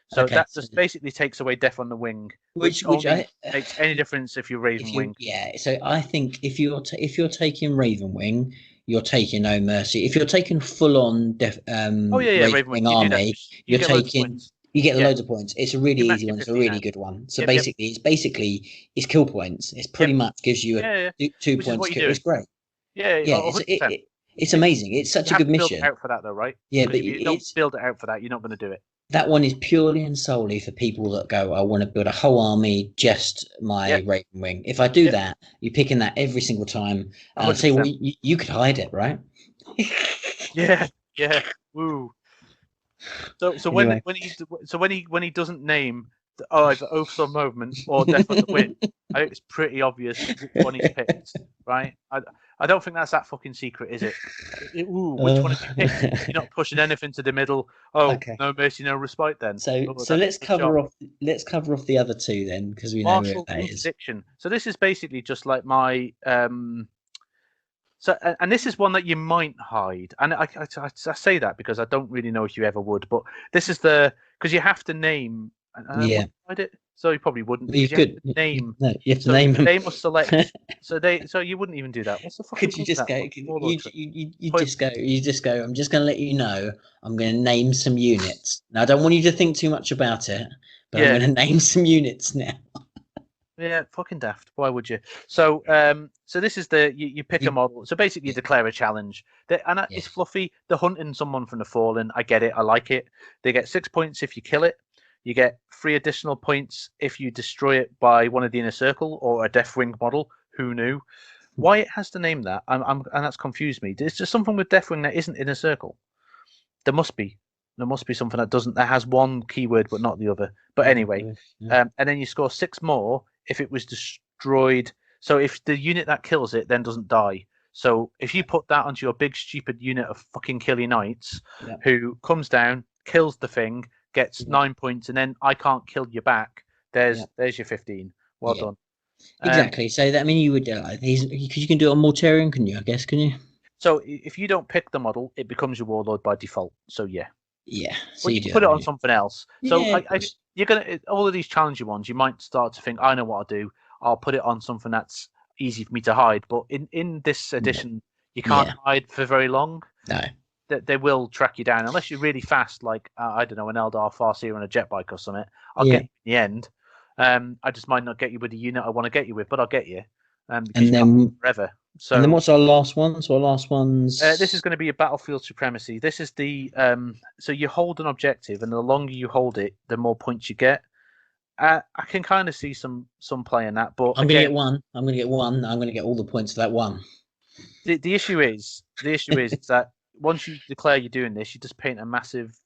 So Okay, that just basically takes away Death on the Wing, which which only I makes any difference if you're Raven if you Wing. yeah. So I think if you're taking Raven Wing, you're taking No Mercy. If you're taking full on Oh yeah, Raven Raven Wing. Wing You do that. army, You you're get loads of taking points. you get Yeah, loads of points. It's a really you max easy your one. It's a 15 really out. good one. So Yep, yep, it's kill points. It's pretty yep. much gives you Yeah, yeah. a 2 Which is points what kill. you're It's doing. great. Yeah, Yeah, 100%. it's amazing. It's such You a have good to build it mission. out for that, though, right? Yeah, Because but if you don't build it out for that, you're not going to do it. that one is purely and solely for people that go, I want to build a whole army, just my Yep, Raven Wing. If I do yep, that, you're picking that every single time. And I'll tell you what, 100%. you could hide it, right? Yeah, yeah. Woo. So Anyway. when he doesn't name either Oaths of Movement or Death on the Wind, I think it's pretty obvious which one he's picked, right? I don't think that's that fucking secret, is it? Ooh, which one have you picked? You're not pushing anything to the middle. Oh, Okay. no mercy, no respite. Then. Oh, So that's a good job. let's cover off the other two then, because we know where Martial that is. interdiction. So this is basically just like my So, and this is one that you might hide, and I say that because I don't really know if you ever would, but this is because you have to name. And would Yeah. you hide it? So you probably wouldn't You because you have could to name. no, you have to So name them. they must select. So you wouldn't even do that. What's the fucking Could you point of just that? go? Warlord trick. You Point. just go. I'm just going to let you know. I'm going to name some units. Now I don't want you to think too much about it, but I'm Yeah, going to name some units now. yeah, fucking daft. Why would you? So, so this is you pick a model. So basically, you Yeah, declare a challenge. yeah, It's fluffy. They're hunting someone from the fallen. I get it. I like it. They get 6 points if you kill it. You get 3 additional points if you destroy it by one of the inner circle or a Deathwing model. Who knew? Why it has to name that? And that's confused me. There's just something with Deathwing that isn't inner circle. There must be. There must be something that has one keyword but not the other. But anyway, yeah. and then you score 6 more if it was destroyed. So if the unit that kills it then doesn't die. So if you put that onto your big stupid unit of fucking Killy Knights, Yeah. who comes down, kills the thing, gets Yeah. 9 points, and then I can't kill you back. There's your 15. Well Yeah. done. Exactly. So that I mean you would like these because you can do it on Mortarion, can you? I guess can you? So if you don't pick the model, it becomes your warlord by default. So yeah. Yeah. So Well, you you can do put that, it on don't something else. you? So Yeah, of course. you're gonna all of these challenging ones. You might start to think, I know what I'll do. I'll put it on something that's easy for me to hide. But in this edition, you can't Yeah. hide for very long. No. They will track you down unless you're really fast, like I don't know, an Eldar Farseer on a jet bike or something. I'll Yeah. get you in the end. I just might not get you with the unit I want to get you with, but I'll get you. Because And you can't then forever. and then So what's our last one? So our last this is one's going to be a battlefield supremacy. This is the so you hold an objective, and the longer you hold it, the more points you get. I can kind of see some play in that, but I'm gonna again, get one. I'm gonna get one. I'm gonna get all the points for that one. the issue is is that once you declare you're doing this, you just paint a massive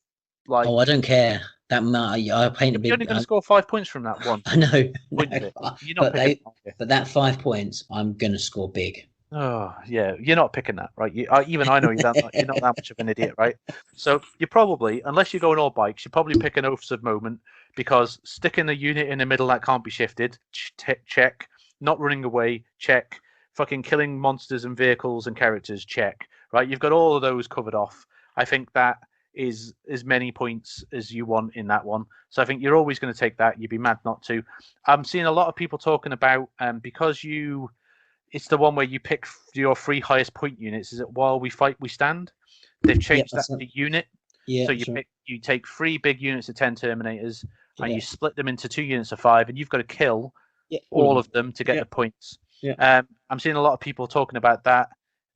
like Oh, I don't care. That might I paint a You're only big. going to score 5 points from that one I know, point no, of it. You're not picking it. but that 5 points, I'm gonna score big. Oh yeah, you're not picking that, right? Even I know you're not that much of an idiot, right? So you're probably, unless you're going all bikes, you're probably picking Oaths of Moment, because sticking a unit in the middle that can't be shifted, check. Not running away, check. Fucking killing monsters and vehicles and characters, check. Right? You've got all of those covered off. I think that is as many points as you want in that one. So I think you're always going to take that. You'd be mad not to. I'm seeing a lot of people talking about because it's the one where you pick your 3 highest point units. Is it While We Fight, We Stand? They've changed that to unit. Yeah. So you take 3 big units of 10 Terminators, and you split them into 2 units of 5, and you've got to kill all of them to get the points. Yeah. I'm seeing a lot of people talking about that.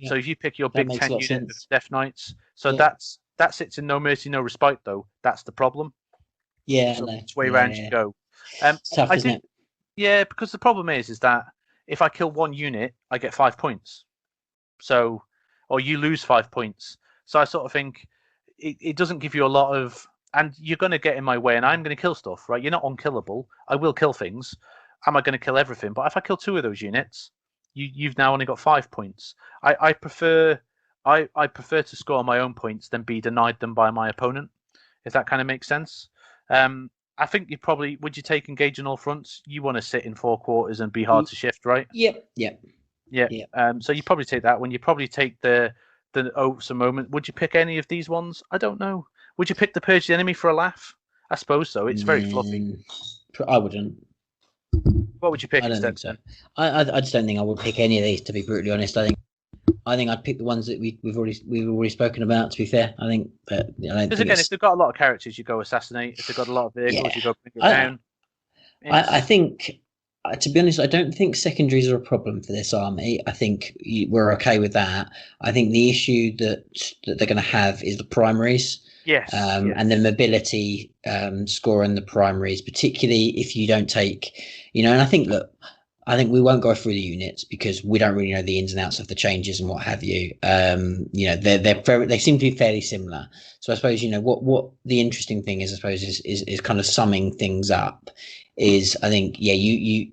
So if you pick your big 10 unit of Death Knights, so that sits in No Mercy, No Respite, though. That's the problem. Yeah. So which way around you go? It's tough, isn't it? Yeah, because the problem is that if I kill 1 unit, I get 5 points. So, or you lose 5 points. So I sort of think it doesn't give you a lot of, and you're going to get in my way, and I'm going to kill stuff, right? You're not unkillable. I will kill things. Am I going to kill everything? But if I kill 2 of those units, you've now only got 5 points. I prefer to score my own points than be denied them by my opponent, if that kind of makes sense. I think would you take Engage on all fronts? You want to sit in 4 quarters and be hard to shift, right? Yep. Yeah. So you probably take that one. You probably take the Oaths of Moment. Would you pick any of these ones? I don't know. Would you pick the Purge the Enemy for a laugh? I suppose so. It's very fluffy. I wouldn't. What would you pick? I don't think so. I just don't think I would pick any of these, to be brutally honest. I think I'd pick the ones that we've already spoken about. To be fair, I think, but because again, if they've got a lot of characters, you go assassinate. If they've got a lot of vehicles, you go bring it down. I think, to be honest, I don't think secondaries are a problem for this army. I think we're okay with that. I think the issue that they're going to have is the primaries. Yes. And the mobility score in the primaries, particularly if you don't take, and I think we won't go through the units because we don't really know the ins and outs of the changes and what have you. They seem to be fairly similar. So I suppose, what the interesting thing is, I suppose, is kind of summing things up is, I think, you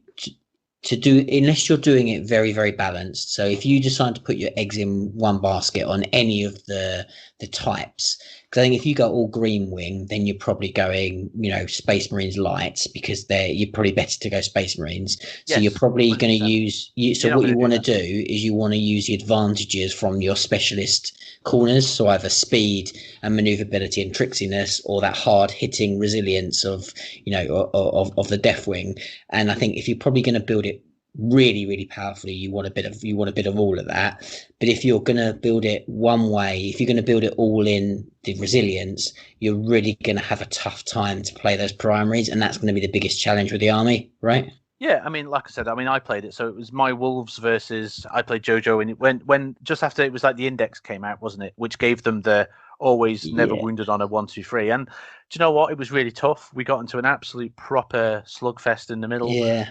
to do, unless you're doing it very, very balanced. So if you decide to put your eggs in one basket on any of the types, because I think if you go all green wing, then you're probably going, Space Marines light, because you're probably better to go Space Marines. So you're probably going to use what you want to do is you want to use the advantages from your specialist corners, so either speed and maneuverability and tricksiness, or that hard hitting resilience of the Death Wing. And I think if you're probably going to build it really, really powerfully, you want a bit of all of that. But if you're going to build it one way, if you're going to build it all in the resilience, you're really going to have a tough time to play those primaries, and that's going to be the biggest challenge with the army, right? Yeah, I mean, like I said, I played it, so it was my Wolves versus I played Jojo, and when just after it was like the Index came out, wasn't it? Which gave them the always never wounded on a 1, 2, 3. And do you know what? It was really tough. We got into an absolute proper slugfest in the middle. Yeah.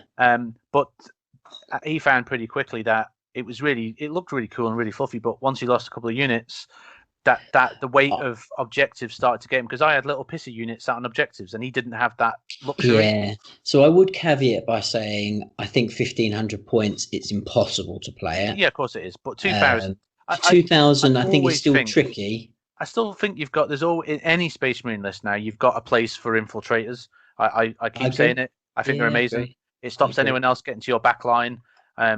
But he found pretty quickly that it looked really cool and really fluffy. But once he lost a couple of units, that the weight of objectives started to get him, because I had little pissy units sat on objectives and he didn't have that luxury. Yeah. So I would caveat by saying I think 1,500 points, it's impossible to play it. Yeah, of course it is. But 2,000. 2,000, I think, is still tricky. I still think there's all in any Space Marine list now, you've got a place for infiltrators. I keep saying it. I think they're amazing. It stops anyone else getting to your back line.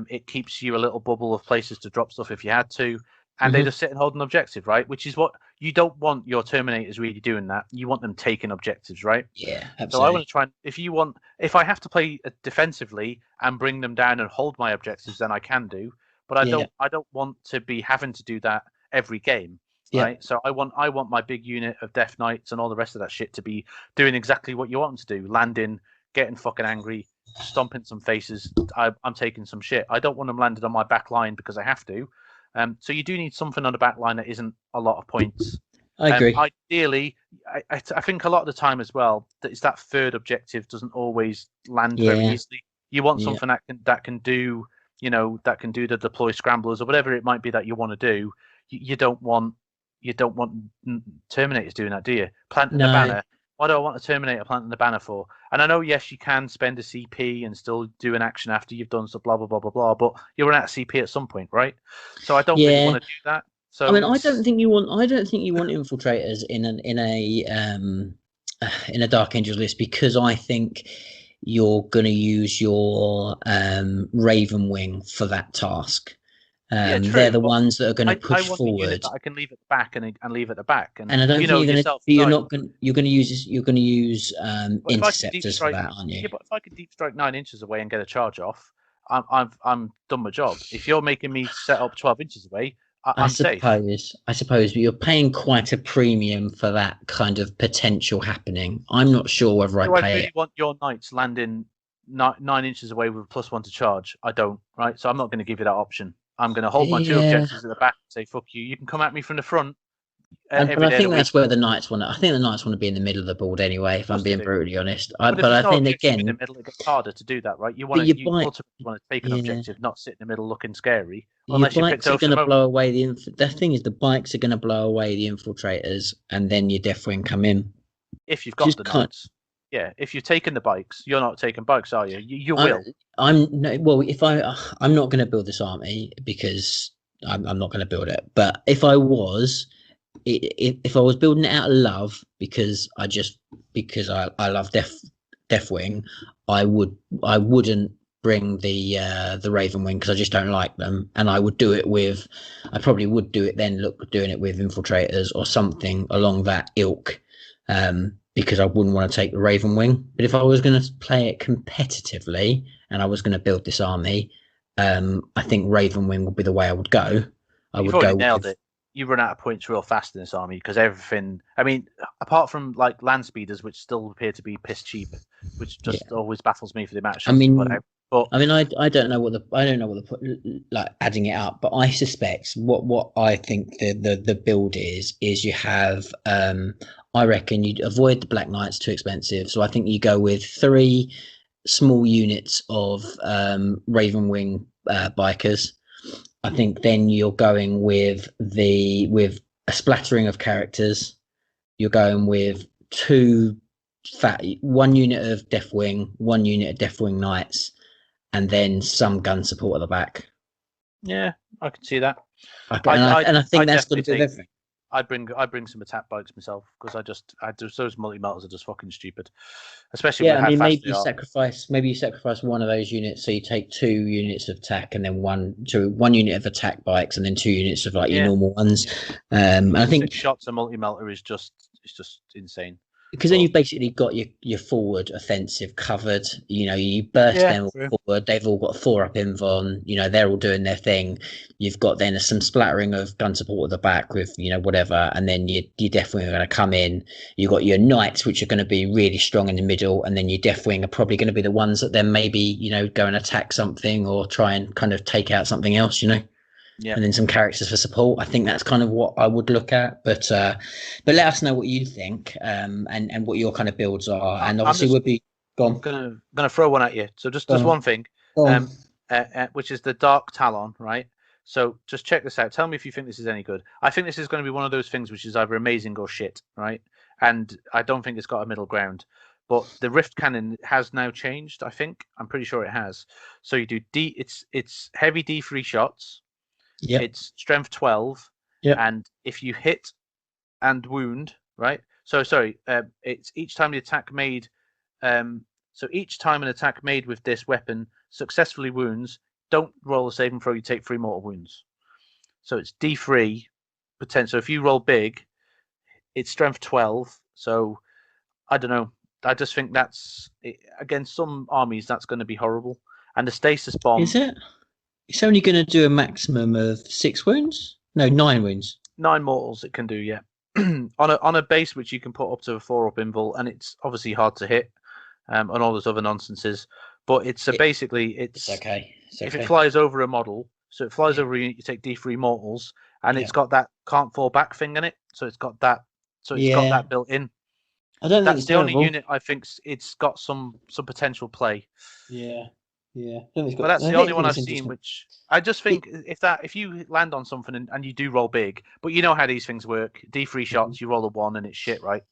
It keeps you a little bubble of places to drop stuff if you had to. And they just sit and hold an objective, right? Which is what you don't want your Terminators really doing that. You want them taking objectives, right? Yeah, absolutely. So I want to try and if I have to play defensively and bring them down and hold my objectives, then I can do. But I don't want to be having to do that every game. Right. So I want my big unit of Death Knights and all the rest of that shit to be doing exactly what you want them to do. Landing, getting fucking angry, stomping some faces. I'm taking some shit. I don't want them landed on my back line because I have to. So you do need something on the back line that isn't a lot of points. I agree. Ideally, I think a lot of the time as well, that third objective doesn't always land very easily. You want something that can do, the deploy scramblers or whatever it might be that you want to do. You don't want Terminators doing that, do you? Planting a banner What do I want a Terminator planting the banner for? And I know, yes, you can spend a CP and still do an action after you've done so, blah blah blah blah blah. But you run out of CP at some point, right? So I don't really Yeah. want to do that. So I mean, I don't think you want infiltrators in a Dark Angels list, because I think you're going to use your Raven Wing for that task. yeah, They're true. the But ones that are going to I push want a unit forward. that I can leave at the back and leave at the back. And And I don't you think know you're going to. yourself, You're like, not going. You're going to use but if I can deep interceptors for strike, that, aren't you? yeah, but if I can deep strike 9 inches away and get a charge off, I'm done my job. If you're making me set up 12 inches away, I I'm safe. suppose, but you're paying quite a premium for that kind of potential happening. I'm not sure whether I Do I pay really it. want your knights landing 9 inches away with +1 to charge? I don't, right? So I'm not going to give you that option. I'm going to hold my 2 Yeah, objectives at the back and say, fuck you. You can come at me from the front but every I day of the think week. that's where the Knights want to. I think the Knights want to be in the middle of the board anyway. Of If I'm course they being do. brutally honest, But if but there's I no think objective in the again, middle, it gets harder to do that, right? but You ultimately want to take an yeah, objective, not sit in the middle looking scary, your unless you picked bikes are going to Ocean. blow away the thing is the bikes are going to blow away the infiltrators, and then your Deathwing come in. If you've got Just the can't. knights. Yeah, if you've taken the bikes, you're not taking bikes, are you? You I, will. I'm no, well. If I'm not going to build this army because I'm not going to build it. But if I was, if I was building it out of love because I love Deathwing, I wouldn't bring the Raven Wing because I just don't like them, and I probably would do it then. Look, doing it with infiltrators or something along that ilk. Because I wouldn't want to take the Raven Wing. But if I was going to play it competitively and I was going to build this army, I think Raven Wing would be the way I would go. I You've would already go nailed with it. You run out of points real fast in this army because everything. I mean, apart from like land speeders, which still appear to be piss cheap, which just always baffles me for the amount of I shots they put mean, out. But I don't know what like adding it up, but I suspect what I think the build is you have I reckon you'd avoid the Black Knights, too expensive. So I think you go with 3 small units of Raven Wing bikers. I think then you're going with a splattering of characters. You're going with 1 unit of Deathwing, 1 unit of Deathwing Knights, and then some gun support at the back. yeah, I can see that. And I think that's got definitely to do with everything. I bring some attack bikes myself because I do those multi metals are just fucking stupid, especially Yeah, with I how mean, fast they are. maybe you sacrifice one of those units, so you take 2 units of attack, and then 1 unit of attack bikes, and then 2 units of like your Yeah, normal ones. And I think 6 shots a multi melter is just insane. because then you've basically got your forward offensive covered. You burst them all forward. They've all got 4 up invuln. They're all doing their thing. You've got then some splattering of gun support at the back with whatever, and then you definitely are going to come in. You've got your knights, which are going to be really strong in the middle, and then your Deathwing are probably going to be the ones that then maybe go and attack something or try and kind of take out something else. Yeah. And then some characters for support. I think that's kind of what I would look at. But let us know what you think and what your kind of builds are. And obviously, we'll be gone. Gonna throw one at you. So just one thing, which is the Dark Talon, right? So just check this out. Tell me if you think this is any good. I think this is going to be one of those things which is either amazing or shit, right? And I don't think it's got a middle ground. But the Rift Cannon has now changed. I'm pretty sure it has. So you do it's heavy D3 shots. Yeah. It's strength 12. Yeah. And if you hit and wound, right? So sorry, it's each time the attack made. So each time an attack made with this weapon successfully wounds, don't roll a saving throw. You take 3 mortal wounds. So it's D3 potential. So if you roll big, it's strength 12. So I don't know. I just think that's against some armies that's going to be horrible. And the stasis bomb. Is it? It's only going to do a maximum of 6 wounds? No, 9 wounds. 9 mortals it can do, yeah. on a base which you can put up to a 4 up invul, and it's obviously hard to hit, and all those other nonsenses. But it's basically it's okay. If it flies over a model, so it flies over a unit, you take D3 mortals, and it's got that can't fall back thing in it. So it's got that. So it's got that built in. I don't think that's the only unit I think it's got some potential play. Yeah. But that's the only one I've seen, which I just think if you land on something and you do roll big, but you know how these things work, D3 shots, you roll a 1 and it's shit, right?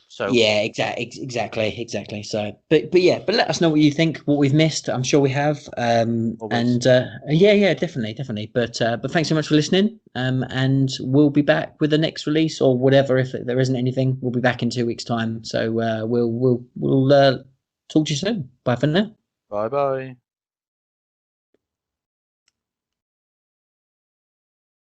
So yeah, exactly. So, but but let us know what you think, what we've missed. I'm sure we have. always. And yeah, definitely. But thanks so much for listening. And we'll be back with the next release or whatever. If there isn't anything, we'll be back in 2 weeks' time. So we'll talk to you soon. Bye for now. Bye bye.